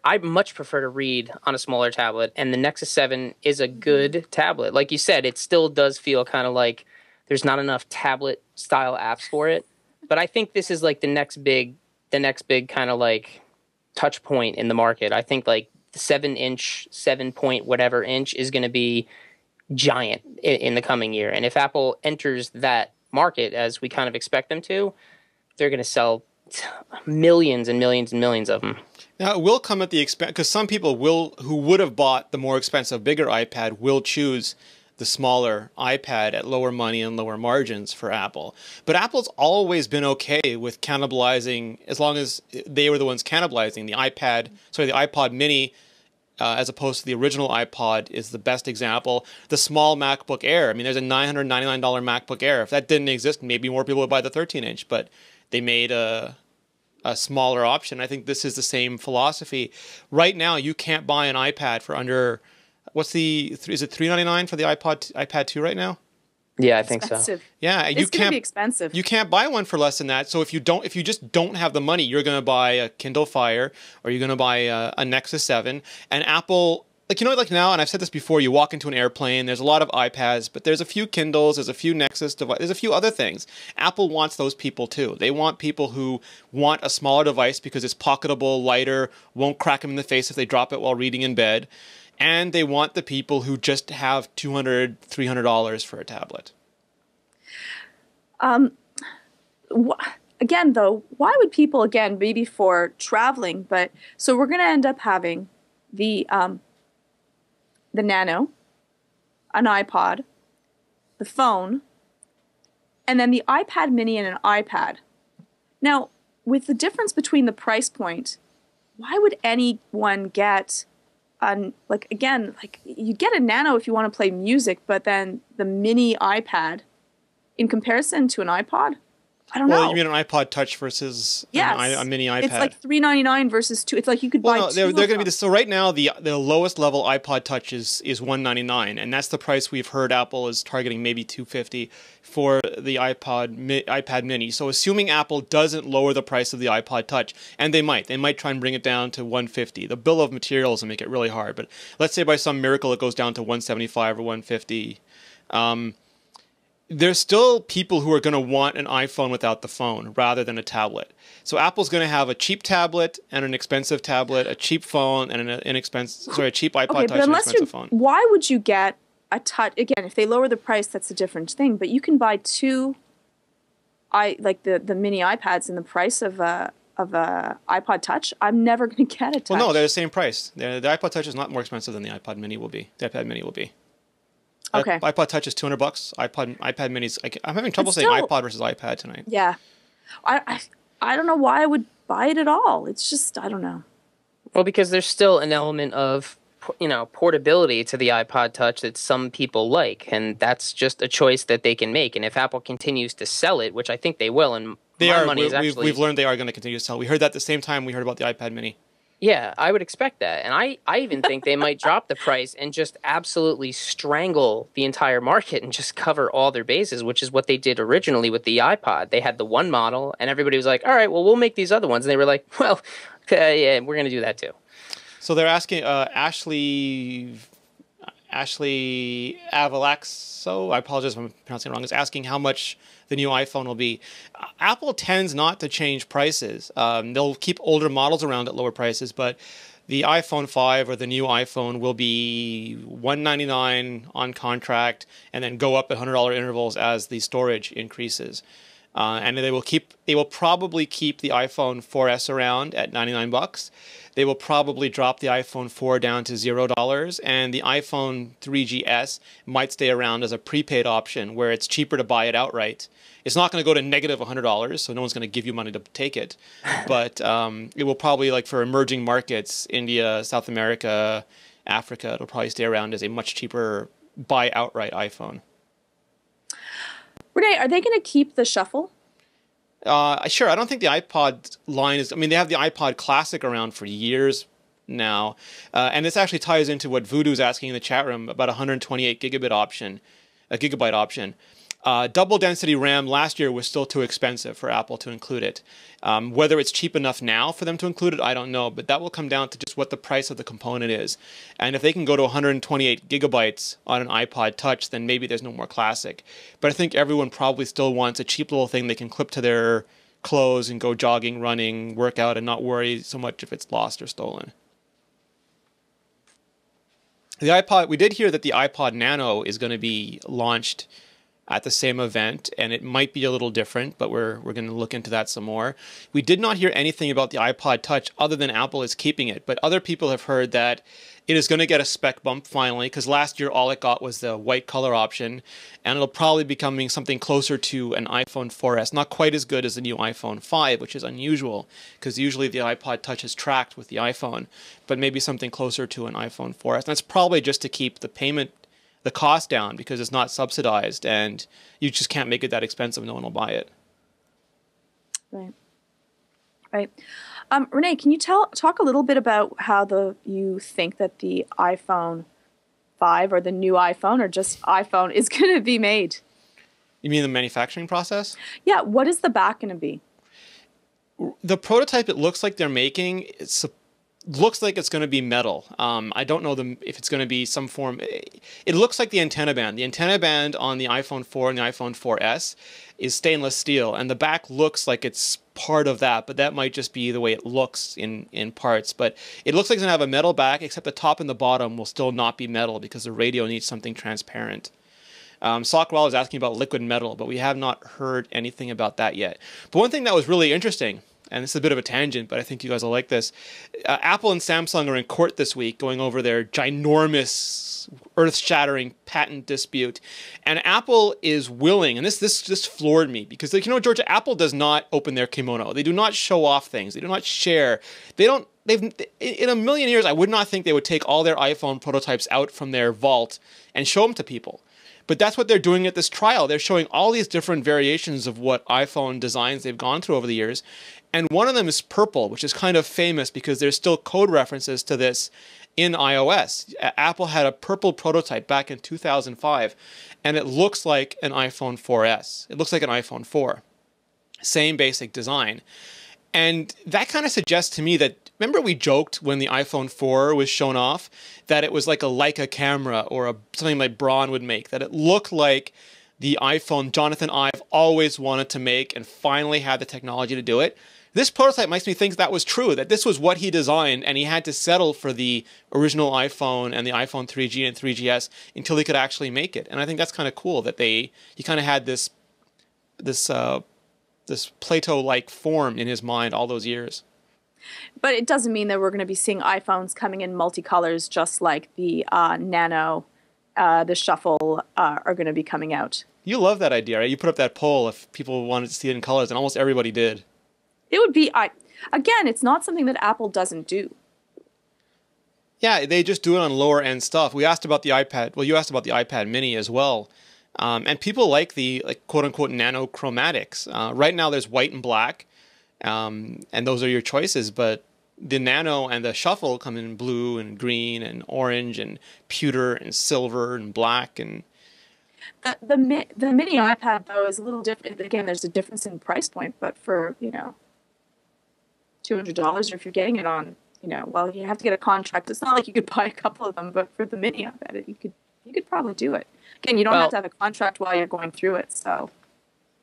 I much prefer to read on a smaller tablet, and the Nexus 7 is a good tablet. Like you said, it still does feel kind of like there's not enough tablet style apps for it. But I think this is like the next big kind of like touch point in the market. I think like the 7-inch, 7 point whatever inch is going to be giant in the coming year. And if Apple enters that market as we kind of expect them to, they're going to sell millions and millions and millions of them. Now, it will come at the expense, because some people who would have bought the more expensive, bigger iPad will choose the smaller iPad at lower money and lower margins for Apple. But Apple's always been okay with cannibalizing, as long as they were the ones cannibalizing. The iPod mini, as opposed to the original iPod, is the best example. The small MacBook Air. I mean, there's a $999 MacBook Air. If that didn't exist, maybe more people would buy the 13-inch, but they made a smaller option. I think this is the same philosophy. Right now, you can't buy an iPad for under, is it $399 for the iPad 2 right now? Yeah, I think so. Yeah, it's going to be expensive. You can't buy one for less than that. So if you just don't have the money, you're going to buy a Kindle Fire, or you're going to buy a Nexus 7. And Apple, like now, and I've said this before, you walk into an airplane, there's a lot of iPads, but there's a few Kindles, there's a few Nexus devices, there's a few other things. Apple wants those people too. They want people who want a smaller device because it's pocketable, lighter, won't crack them in the face if they drop it while reading in bed. And they want the people who just have $200, $300 for a tablet. Again, though, why would people, again, maybe for traveling, but so we're going to end up having the Nano, an iPod, the phone, and then the iPad mini and an iPad. Now, with the difference between the price point, why would anyone get you get a Nano if you want to play music, but then the mini iPad in comparison to an iPod? I don't know. Well, you mean an iPod Touch versus a mini iPad? It's like $399 versus $2. It's like you could buy two. They're going to be so right now the lowest level iPod Touch is $199, and that's the price we've heard Apple is targeting, maybe $250 for the iPad mini. So assuming Apple doesn't lower the price of the iPod Touch, and they might try and bring it down to $150. The bill of materials will make it really hard, but let's say by some miracle it goes down to $175 or $150. There's still people who are going to want an iPhone without the phone rather than a tablet. So Apple's going to have a cheap tablet and an expensive tablet, a cheap phone and a cheap iPod Touch and an expensive phone. Why would you get a touch? Again, if they lower the price, that's a different thing. But you can buy two, the mini iPads in the price of a iPod Touch. I'm never going to get a Touch. Well, no, they're the same price. The iPod Touch is not more expensive than the iPad mini will be. Okay. iPod Touch is $200. iPad Mini's. I'm having trouble saying iPod versus iPad tonight. Yeah, I don't know why I would buy it at all. It's just I don't know. Well, because there's still an element of portability to the iPod Touch that some people like, and that's just a choice that they can make. And if Apple continues to sell it, which I think they will, and we've learned they are going to continue to sell. We heard that the same time we heard about the iPad Mini. Yeah, I would expect that. And I even think they might drop the price and just absolutely strangle the entire market and just cover all their bases, which is what they did originally with the iPod. They had the one model, and everybody was like, all right, well, we'll make these other ones. And they were like, well, yeah, we're going to do that too. So they're asking Ashley Avalaxo, I apologize if I'm pronouncing it wrong, is asking how much the new iPhone will be. Apple tends not to change prices. They'll keep older models around at lower prices, but the iPhone 5 or the new iPhone will be $199 on contract and then go up at $100 intervals as the storage increases. And they will probably keep the iPhone 4S around at $99. They will probably drop the iPhone 4 down to $0, and the iPhone 3GS might stay around as a prepaid option where it's cheaper to buy it outright. It's not going to go to negative $100, so no one's going to give you money to take it. But it will probably, like for emerging markets, India, South America, Africa, it'll probably stay around as a much cheaper buy outright iPhone. Rene, are they going to keep the shuffle? Sure. I don't think the iPod line is. I mean, they have the iPod Classic around for years now, and this actually ties into what Voodoo's asking in the chat room about 128 gigabyte option. Double density RAM last year was still too expensive for Apple to include it. Whether it's cheap enough now for them to include it, I don't know, but that will come down to just what the price of the component is. And if they can go to 128 gigabytes on an iPod Touch, then maybe there's no more Classic. But I think everyone probably still wants a cheap little thing they can clip to their clothes and go jogging, running, work out, and not worry so much if it's lost or stolen. The iPod, we did hear that the iPod Nano is going to be launched at the same event, and it might be a little different, but we're going to look into that some more. We did not hear anything about the iPod Touch other than Apple is keeping it, but other people have heard that it is going to get a spec bump finally, because last year all it got was the white color option, and it'll probably be becoming something closer to an iPhone 4S, not quite as good as the new iPhone 5, which is unusual, because usually the iPod Touch is tracked with the iPhone, but maybe something closer to an iPhone 4S. And that's probably just to keep the cost down, because it's not subsidized and you just can't make it that expensive. No one will buy it. Right. Rene, can you talk a little bit about how you think that the iPhone 5 or the new iPhone or just iPhone is going to be made? You mean the manufacturing process? Yeah. What is the back going to be? The prototype it looks like they're making, looks like it's going to be metal. I don't know if it's going to be some form. It looks like the antenna band. The antenna band on the iPhone 4 and the iPhone 4S is stainless steel, and the back looks like it's part of that, but that might just be the way it looks in parts. But it looks like it's going to have a metal back, except the top and the bottom will still not be metal because the radio needs something transparent. Sockwell is asking about liquid metal, but we have not heard anything about that yet. But one thing that was really interesting, and this is a bit of a tangent, but I think you guys will like this. Apple and Samsung are in court this week going over their ginormous, earth-shattering patent dispute. And Apple is willing, and this just floored me, because, Georgia, Apple does not open their kimono. They do not show off things. They do not share. In a million years, I would not think they would take all their iPhone prototypes out from their vault and show them to people. But that's what they're doing at this trial. They're showing all these different variations of what iPhone designs they've gone through over the years. And one of them is purple, which is kind of famous because there's still code references to this in iOS. Apple had a purple prototype back in 2005, and it looks like an iPhone 4S. It looks like an iPhone 4. Same basic design. And that kind of suggests to me that, remember we joked when the iPhone 4 was shown off, that it was like a Leica camera or something like Braun would make, that it looked like the iPhone Jonathan Ive always wanted to make and finally had the technology to do it. This prototype makes me think that was true, that this was what he designed, and he had to settle for the original iPhone and the iPhone 3G and 3GS until he could actually make it. And I think that's kind of cool that he kind of had this Plato-like form in his mind all those years. But it doesn't mean that we're going to be seeing iPhones coming in multicolors, just like the Nano, the Shuffle are going to be coming out. You love that idea, right? You put up that poll if people wanted to see it in colors, and almost everybody did. It would be, again, it's not something that Apple doesn't do. Yeah, they just do it on lower end stuff. We asked about the iPad. Well, you asked about the iPad Mini as well. And people like the quote unquote nano chromatics. Right now there's white and black, and those are your choices. But the Nano and the Shuffle come in blue and green and orange and pewter and silver and black. And the mini iPad though is a little different. Again, there's a difference in price point, but for $200, or if you're getting it on, well, you have to get a contract. It's not like you could buy a couple of them, but for the mini iPad, you could probably do it. Again, you don't have to have a contract while you're going through it, so.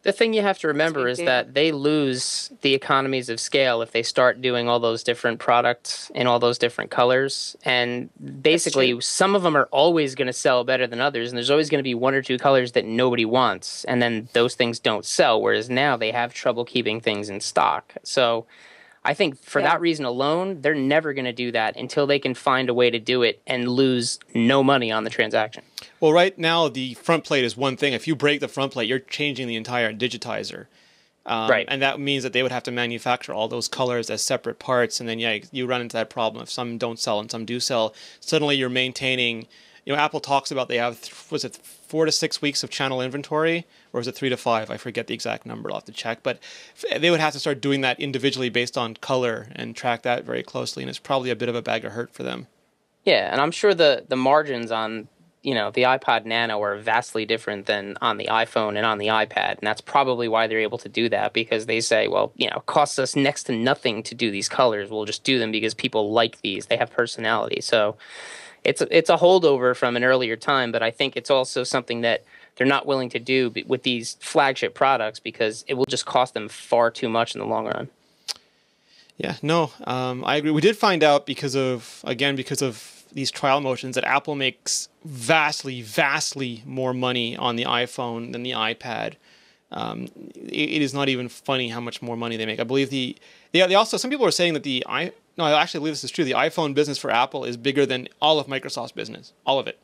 The thing you have to remember big is deal. that they lose the economies of scale if they start doing all those different products in all those different colors. And basically, some of them are always going to sell better than others. And there's always going to be one or two colors that nobody wants. And then those things don't sell. Whereas now they have trouble keeping things in stock. So I think for that reason alone, they're never going to do that until they can find a way to do it and lose no money on the transaction. Well, right now the front plate is one thing. If you break the front plate, you're changing the entire digitizer. Right. And that means that they would have to manufacture all those colors as separate parts. And then, yeah, you run into that problem. If some don't sell and some do sell, suddenly you're maintaining, Apple talks about they have, was it 4 to 6 weeks of channel inventory? Or is it 3 to 5? I forget the exact number. I'll have to check. But they would have to start doing that individually based on color and track that very closely. And it's probably a bit of a bag of hurt for them. Yeah, and I'm sure the margins on the iPod Nano are vastly different than on the iPhone and on the iPad, and that's probably why they're able to do that, because they say, well, it costs us next to nothing to do these colors. We'll just do them because people like these. They have personality. So it's a holdover from an earlier time, but I think it's also something that they're not willing to do with these flagship products because it will just cost them far too much in the long run. Yeah, no, I agree. We did find out because of these trial motions that Apple makes vastly more money on the iPhone than the iPad. It is not even funny how much more money they make. I believe they also, some people are saying that I actually believe this is true. The iPhone business for Apple is bigger than all of Microsoft's business, all of it.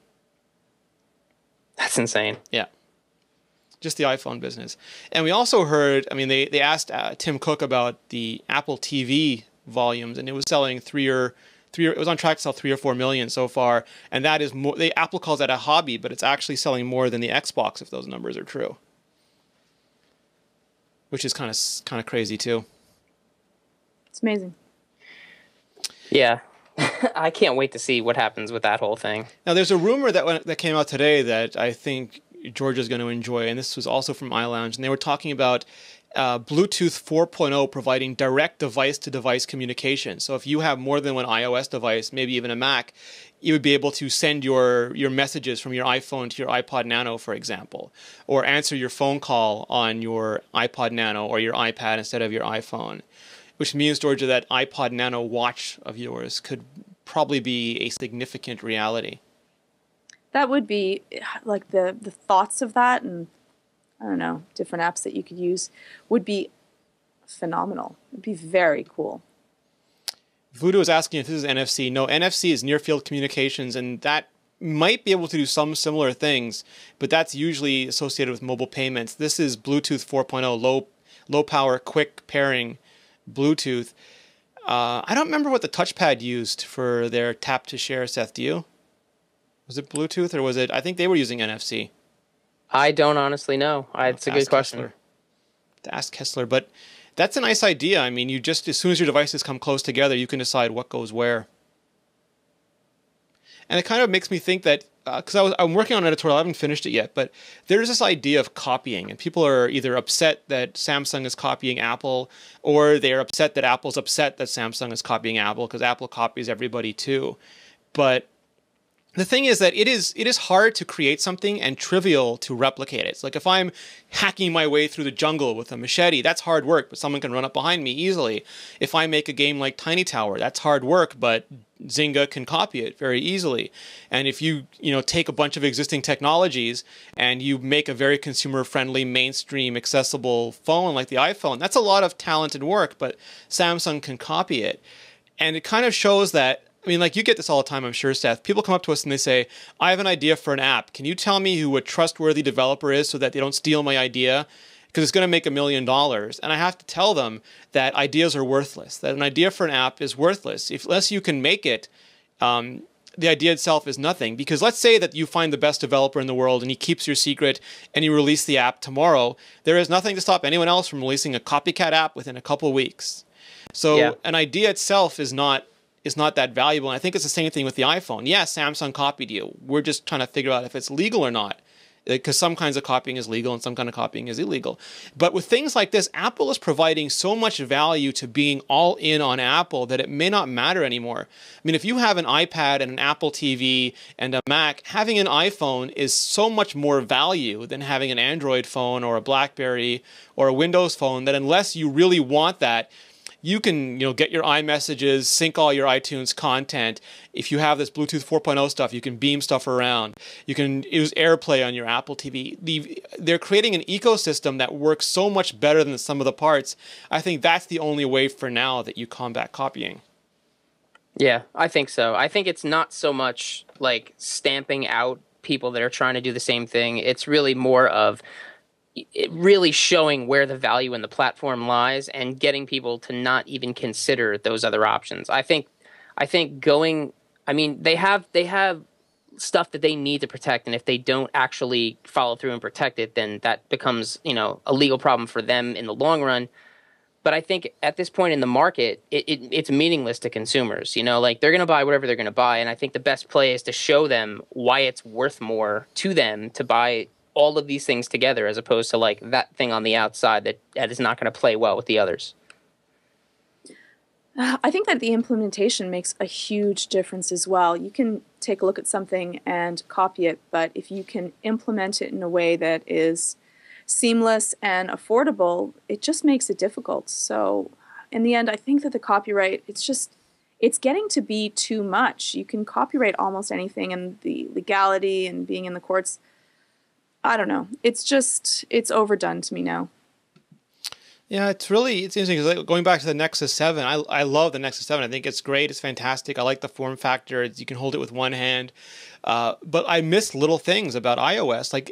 That's insane. Yeah. Just the iPhone business. And we also heard, they asked Tim Cook about the Apple TV volumes, and it was selling it was on track to sell 3 or 4 million so far, and that is more. Apple calls that a hobby, but it's actually selling more than the Xbox if those numbers are true, which is kind of crazy too. It's amazing. Yeah, I can't wait to see what happens with that whole thing. Now, there's a rumor that came out today that I think Georgia's going to enjoy, and this was also from iLounge, and they were talking about Bluetooth 4.0 providing direct device-to-device communication. So if you have more than one iOS device, maybe even a Mac, you would be able to send your messages from your iPhone to your iPod Nano, for example, or answer your phone call on your iPod Nano or your iPad instead of your iPhone, which means, Georgia, that iPod Nano watch of yours could probably be a significant reality. That would be, like, the thoughts of that, and I don't know, different apps that you could use would be phenomenal. It'd be very cool. Voodoo is asking if this is NFC. No, NFC is near field communications, and that might be able to do some similar things, but that's usually associated with mobile payments. This is Bluetooth 4.0, low power, quick pairing Bluetooth. I don't remember what the touchpad used for their tap to share, Seth. Do you? Was it Bluetooth or was it? I think they were using NFC. I don't honestly know. It's a good question. To ask Kessler, but that's a nice idea. You just, as soon as your devices come close together, you can decide what goes where. And it kind of makes me think that, because I'm working on an editorial, I haven't finished it yet, but there's this idea of copying, and people are either upset that Samsung is copying Apple, or they're upset that Apple's upset that Samsung is copying Apple, because Apple copies everybody too. But the thing is that it is hard to create something and trivial to replicate it. It's like if I'm hacking my way through the jungle with a machete, that's hard work, but someone can run up behind me easily. If I make a game like Tiny Tower, that's hard work, but Zynga can copy it very easily. And if you take a bunch of existing technologies and you make a very consumer-friendly, mainstream, accessible phone like the iPhone, that's a lot of talented work, but Samsung can copy it. And it kind of shows that, like you get this all the time, I'm sure, Seth. People come up to us and they say, I have an idea for an app. Can you tell me who a trustworthy developer is so that they don't steal my idea? Because it's going to make $1 million. And I have to tell them that ideas are worthless, that an idea for an app is worthless. Unless you can make it, the idea itself is nothing. Because let's say that you find the best developer in the world and he keeps your secret and you release the app tomorrow. There is nothing to stop anyone else from releasing a copycat app within a couple of weeks. So an idea itself is not that valuable. And I think it's the same thing with the iPhone. Yeah, Samsung copied you. We're just trying to figure out if it's legal or not. because some kinds of copying is legal and some kind of copying is illegal. But with things like this, Apple is providing so much value to being all in on Apple that it may not matter anymore. I mean, if you have an iPad and an Apple TV and a Mac, having an iPhone is so much more value than having an Android phone or a BlackBerry or a Windows phone, that unless you really want that, you can, get your iMessages, sync all your iTunes content. If you have this Bluetooth 4.0 stuff, you can beam stuff around. You can use AirPlay on your Apple TV. They're creating an ecosystem that works so much better than the sum of the parts. I think that's the only way for now that you combat copying. Yeah, I think so. I think it's not so much like stamping out people that are trying to do the same thing. It's really more of it really showing where the value in the platform lies and getting people to not even consider those other options. I think they have stuff that they need to protect, and if they don't actually follow through and protect it, then that becomes, a legal problem for them in the long run. But I think at this point in the market, it's meaningless to consumers. Like they're going to buy whatever they're going to buy, and I think the best play is to show them why it's worth more to them to buy all of these things together, as opposed to like that thing on the outside that is not going to play well with the others. I think that the implementation makes a huge difference as well. You can take a look at something and copy it, but if you can implement it in a way that is seamless and affordable, it just makes it difficult. So in the end, I think that the copyright, it's getting to be too much. You can copyright almost anything, and the legality and being in the courts, I don't know. It's overdone to me now. Yeah, it's interesting because going back to the Nexus 7, I love the Nexus 7. I think it's great. It's fantastic. I like the form factor. You can hold it with one hand. But I miss little things about iOS. Like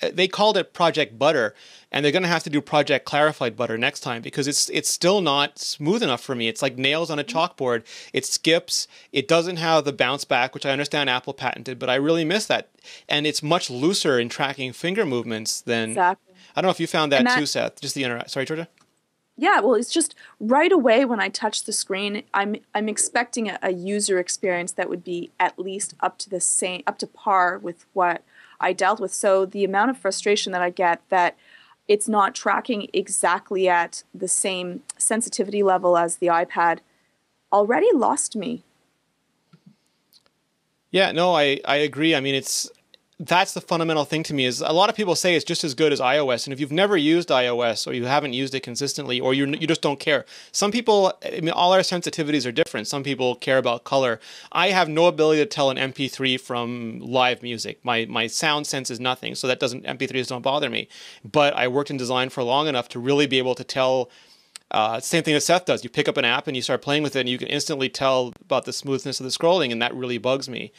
they called it Project Butter, and they're going to have to do Project Clarified Butter next time because it's still not smooth enough for me. It's like nails on a chalkboard. It skips. It doesn't have the bounce back, which I understand Apple patented, but I really miss that. And it's much looser in tracking finger movements than... Exactly. I don't know if you found that too, Seth. Just the Sorry, Georgia? Yeah, well, it's just right away when I touch the screen, I'm expecting a user experience that would be at least up to par with what I dealt with. So the amount of frustration that I get that it's not tracking exactly at the same sensitivity level as the iPad already lost me. Yeah, no, I agree. I mean, that's the fundamental thing to me is a lot of people say it's just as good as iOS. And if you've never used iOS or you haven't used it consistently or you just don't care, some people, I mean, all our sensitivities are different. Some people care about color. I have no ability to tell an MP3 from live music. My sound sense is nothing. So MP3s don't bother me. But I worked in design for long enough to really be able to tell. Same thing that Seth does. You pick up an app and you start playing with it and you can instantly tell about the smoothness of the scrolling, and that really bugs me.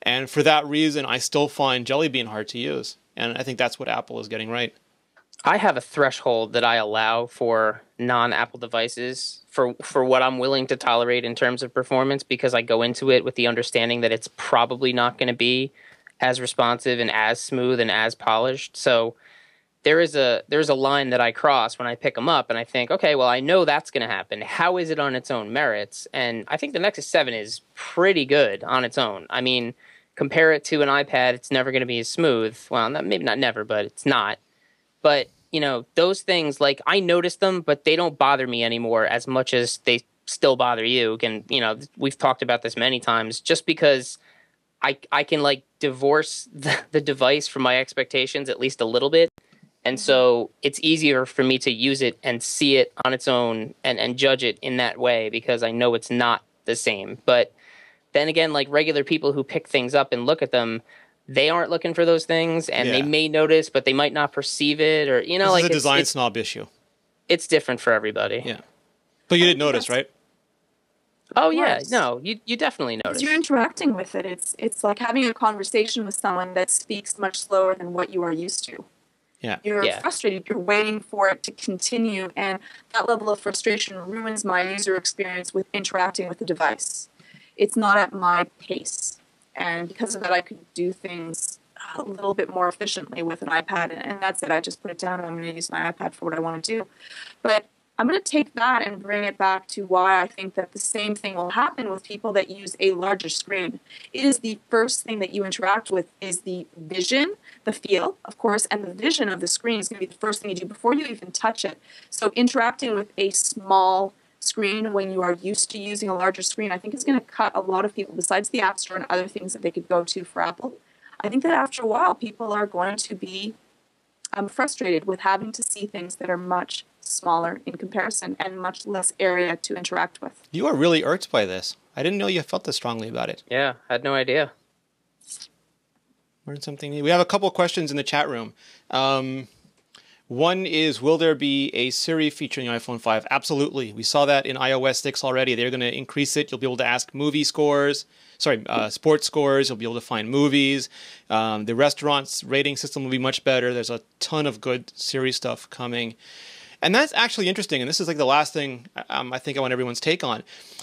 And for that reason, I still find Jelly Bean hard to use. And I think that's what Apple is getting right. I have a threshold that I allow for non-Apple devices for what I'm willing to tolerate in terms of performance, because I go into it with the understanding that it's probably not going to be as responsive and as smooth and as polished. So there's a line that I cross when I pick them up, and I think, okay, well, I know that's going to happen. How is it on its own merits? And I think the Nexus 7 is pretty good on its own. I mean, compare it to an iPad, it's never going to be as smooth. Well, maybe not never, but it's not. But, those things, like, I notice them, but they don't bother me anymore as much as they still bother you. And, we've talked about this many times, just because I can, like, divorce the device from my expectations at least a little bit. And so it's easier for me to use it and see it on its own and judge it in that way, because I know it's not the same. But then again, like regular people who pick things up and look at them, they aren't looking for those things, and they may notice, but they might not perceive it, or this is a design snob issue. It's different for everybody. Yeah, but you didn't notice, right? Oh yeah, no, you definitely notice. You're interacting with it. It's like having a conversation with someone that speaks much slower than what you are used to. Yeah. You're frustrated. You're waiting for it to continue, and that level of frustration ruins my user experience with interacting with the device. It's not at my pace, and because of that, I could do things a little bit more efficiently with an iPad, and that's it. I just put it down, and I'm going to use my iPad for what I want to do. But I'm going to take that and bring it back to why I think that the same thing will happen with people that use a larger screen. It is the first thing that you interact with is the vision, the feel, of course, and the vision of the screen is going to be the first thing you do before you even touch it. So interacting with a small screen when you are used to using a larger screen, I think is going to cut a lot of people, besides the App Store and other things that they could go to for Apple. I think that after a while, people are going to be frustrated with having to see things that are much smaller in comparison and much less area to interact with. You are really irked by this. I didn't know you felt this strongly about it. Yeah, I had no idea. Learned something new. We have a couple of questions in the chat room. One is, will there be a Siri feature in the iPhone 5? Absolutely. We saw that in iOS 6 already. They're going to increase it. You'll be able to ask sports scores. You'll be able to find movies. The restaurant's rating system will be much better. There's a ton of good Siri stuff coming. And that's actually interesting. And this is like the last thing I think I want everyone's take on.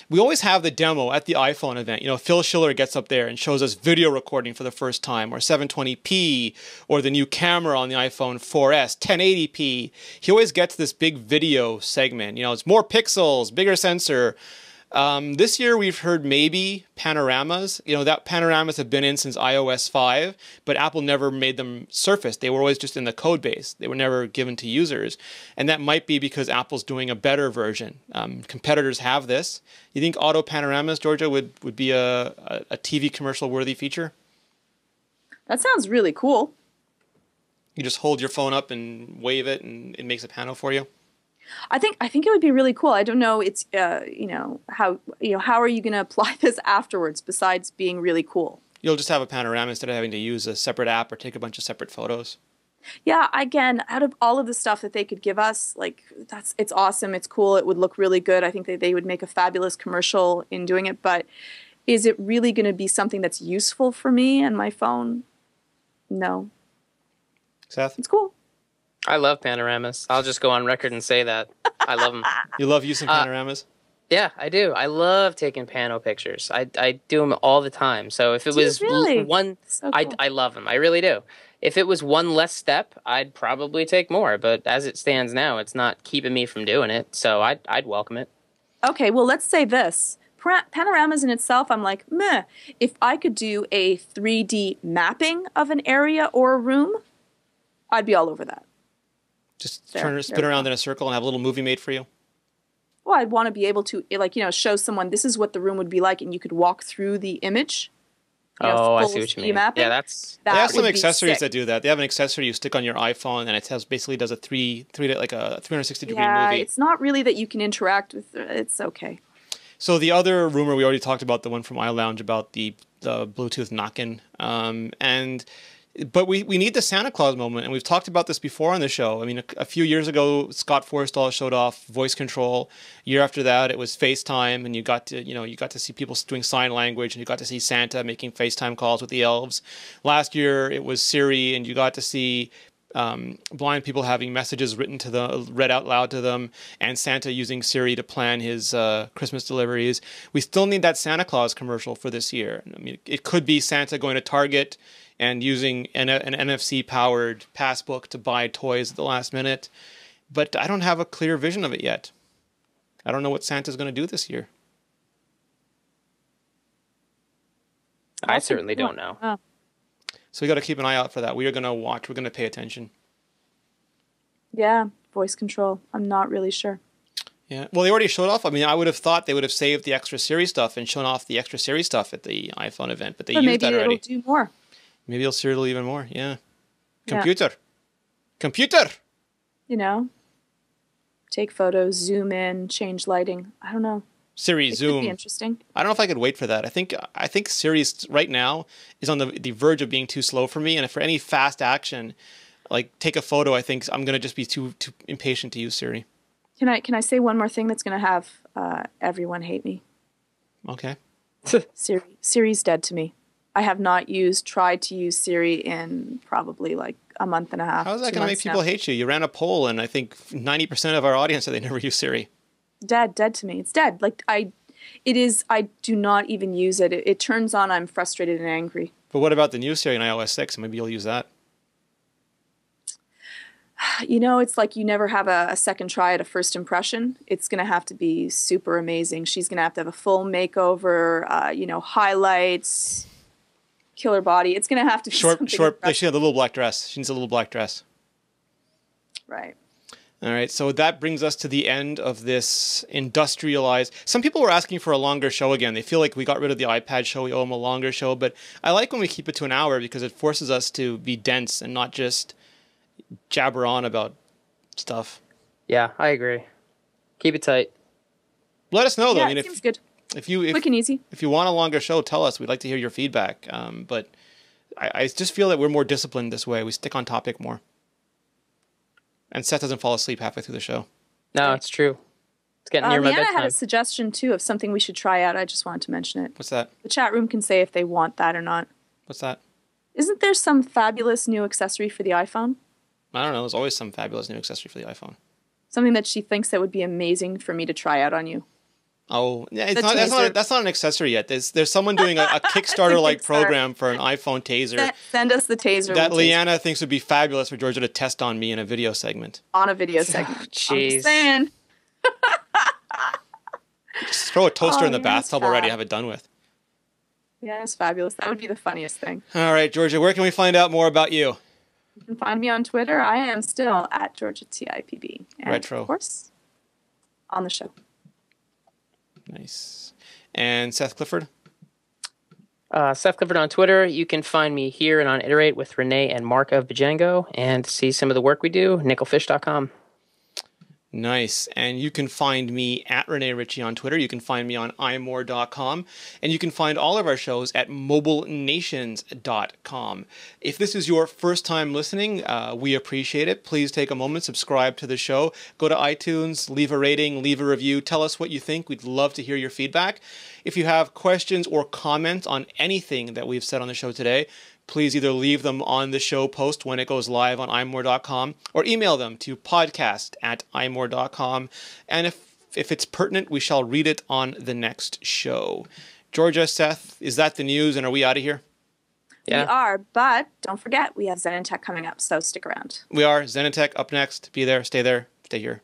We always have the demo at the iPhone event. You know, Phil Schiller gets up there and shows us video recording for the first time, or 720p, or the new camera on the iPhone 4S, 1080p. He always gets this big video segment. You know, it's more pixels, bigger sensor. This year we've heard maybe panoramas. You know, that panoramas have been in since iOS 5, but Apple never made them surface. They were always just in the code base. They were never given to users. And that might be because Apple's doing a better version. Competitors have this. You think auto panoramas, Georgia, would be a TV commercial worthy feature? That sounds really cool. You just hold your phone up and wave it and it makes a pano for you? I think it would be really cool. I don't know. It's how are you going to apply this afterwards besides being really cool? You'll just have a panorama instead of having to use a separate app or take a bunch of separate photos. Yeah. Again, out of all of the stuff that they could give us, like it's awesome. It's cool. It would look really good. I think that they would make a fabulous commercial in doing it. But is it really going to be something that's useful for me and my phone? No. Seth? It's cool. I love panoramas. I'll just go on record and say that. I love them. You love using panoramas? Yeah, I do. I love taking pano pictures. I do them all the time. So if it was really? one, So cool. I love them. I really do. If it was one less step, I'd probably take more. But as it stands now, it's not keeping me from doing it. So I'd welcome it. Okay, well, let's say this. Panoramas in itself, I'm like, meh. If I could do a 3D mapping of an area or a room, I'd be all over that. Just spin around in a circle and have a little movie made for you? Well, I'd want to be able to, show someone this is what the room would be like, and you could walk through the image. I see what you mean. Mapping. Yeah, they have some accessories that do that. They have an accessory you stick on your iPhone, and it basically does a 360-degree movie. Yeah, it's not really that you can interact with. It's okay. So the other rumor we already talked about, the one from iLounge about the Bluetooth knock-in, But we need the Santa Claus moment, and we've talked about this before on the show. I mean, a few years ago, Scott Forstall showed off voice control. Year after that, it was FaceTime, and you got to see people doing sign language, and you got to see Santa making FaceTime calls with the elves. Last year, it was Siri, and you got to see blind people having messages read out loud to them, and Santa using Siri to plan his Christmas deliveries. We still need that Santa Claus commercial for this year. I mean, it could be Santa going to Target and using an NFC-powered passbook to buy toys at the last minute. But I don't have a clear vision of it yet. I don't know what Santa's going to do this year. I certainly don't know. Oh. So we got to keep an eye out for that. We are going to watch. We're going to pay attention. Yeah, voice control. I'm not really sure. Yeah. Well, they already showed off. I mean, I would have thought they would have saved the extra Siri stuff and shown off the extra Siri stuff at the iPhone event, but they used that already. Maybe it'll do more. Maybe it'll Siri even more. Yeah. Computer. Take photos, zoom in, change lighting. I don't know. Siri, zoom. Could be interesting. I don't know if I could wait for that. I think Siri right now is on the verge of being too slow for me, and for any fast action, like take a photo, I think I'm gonna just be too impatient to use Siri. Can I say one more thing that's gonna have everyone hate me? Okay. Siri's dead to me. I have not tried to use Siri in probably like a month and a half. How is that going to make people hate you? You ran a poll, and I think 90% of our audience said they never use Siri. Dead to me. It's dead. Like I do not even use it. It turns on. I'm frustrated and angry. But what about the new Siri in iOS 6? Maybe you'll use that. You know, it's like you never have a second try at a first impression. It's going to have to be super amazing. She's going to have a full makeover, you know, highlights, killer body. It's going to have to be short. Like impressive. she had a little black dress. She needs a little black dress. Right. All right, so that brings us to the end of this industrialized. Some people were asking for a longer show again. They feel like we got rid of the iPad show. We owe them a longer show, but I like when we keep it to an hour because it forces us to be dense and not just jabber on about stuff. Yeah, I agree. Keep it tight. Let us know, though. Yeah, I mean, it seems good. If Quick and easy. If you want a longer show, tell us. We'd like to hear your feedback. But I just feel that we're more disciplined this way. We stick on topic more. And Seth doesn't fall asleep halfway through the show. No, it's true. It's getting near my Leanna bedtime. had a suggestion, too, of something we should try out. I just wanted to mention it. What's that? The chat room can say if they want that or not. What's that? Isn't there some fabulous new accessory for the iPhone? I don't know. There's always some fabulous new accessory for the iPhone. Something that she thinks that would be amazing for me to try out on you. Oh, yeah, The that's not an accessory yet. There's someone doing a Kickstarter-like program for an iPhone taser. Send us the taser. That Leanna thinks would be fabulous for Georgia to test on me in a video segment. On a video segment. Jeez. I'm just saying. Just throw a toaster in the yeah, bathtub already, have it done with. Yeah, it's fabulous. That would be the funniest thing. All right, Georgia, where can we find out more about you? You can find me on Twitter. I am still at GeorgiaTIPB. And Retro. Of course, on the show. Nice. And Seth Clifford? Seth Clifford on Twitter. You can find me here and on Iterate with Rene and Mark of Bajango and see some of the work we do, nickelfish.com. Nice. And you can find me at Rene Ritchie on Twitter. You can find me on iMore.com. And you can find all of our shows at mobilenations.com. If this is your first time listening, we appreciate it. Please take a moment, subscribe to the show. Go to iTunes, leave a rating, leave a review. Tell us what you think. We'd love to hear your feedback. If you have questions or comments on anything that we've said on the show today, please either leave them on the show post when it goes live on imore.com or email them to podcast@imore.com. And if it's pertinent, we shall read it on the next show. Georgia, Seth, is that the news and are we out of here? Yeah. We are, but don't forget, we have Zen and Tech coming up, so stick around. We are. Zen and Tech up next. Be there, stay here.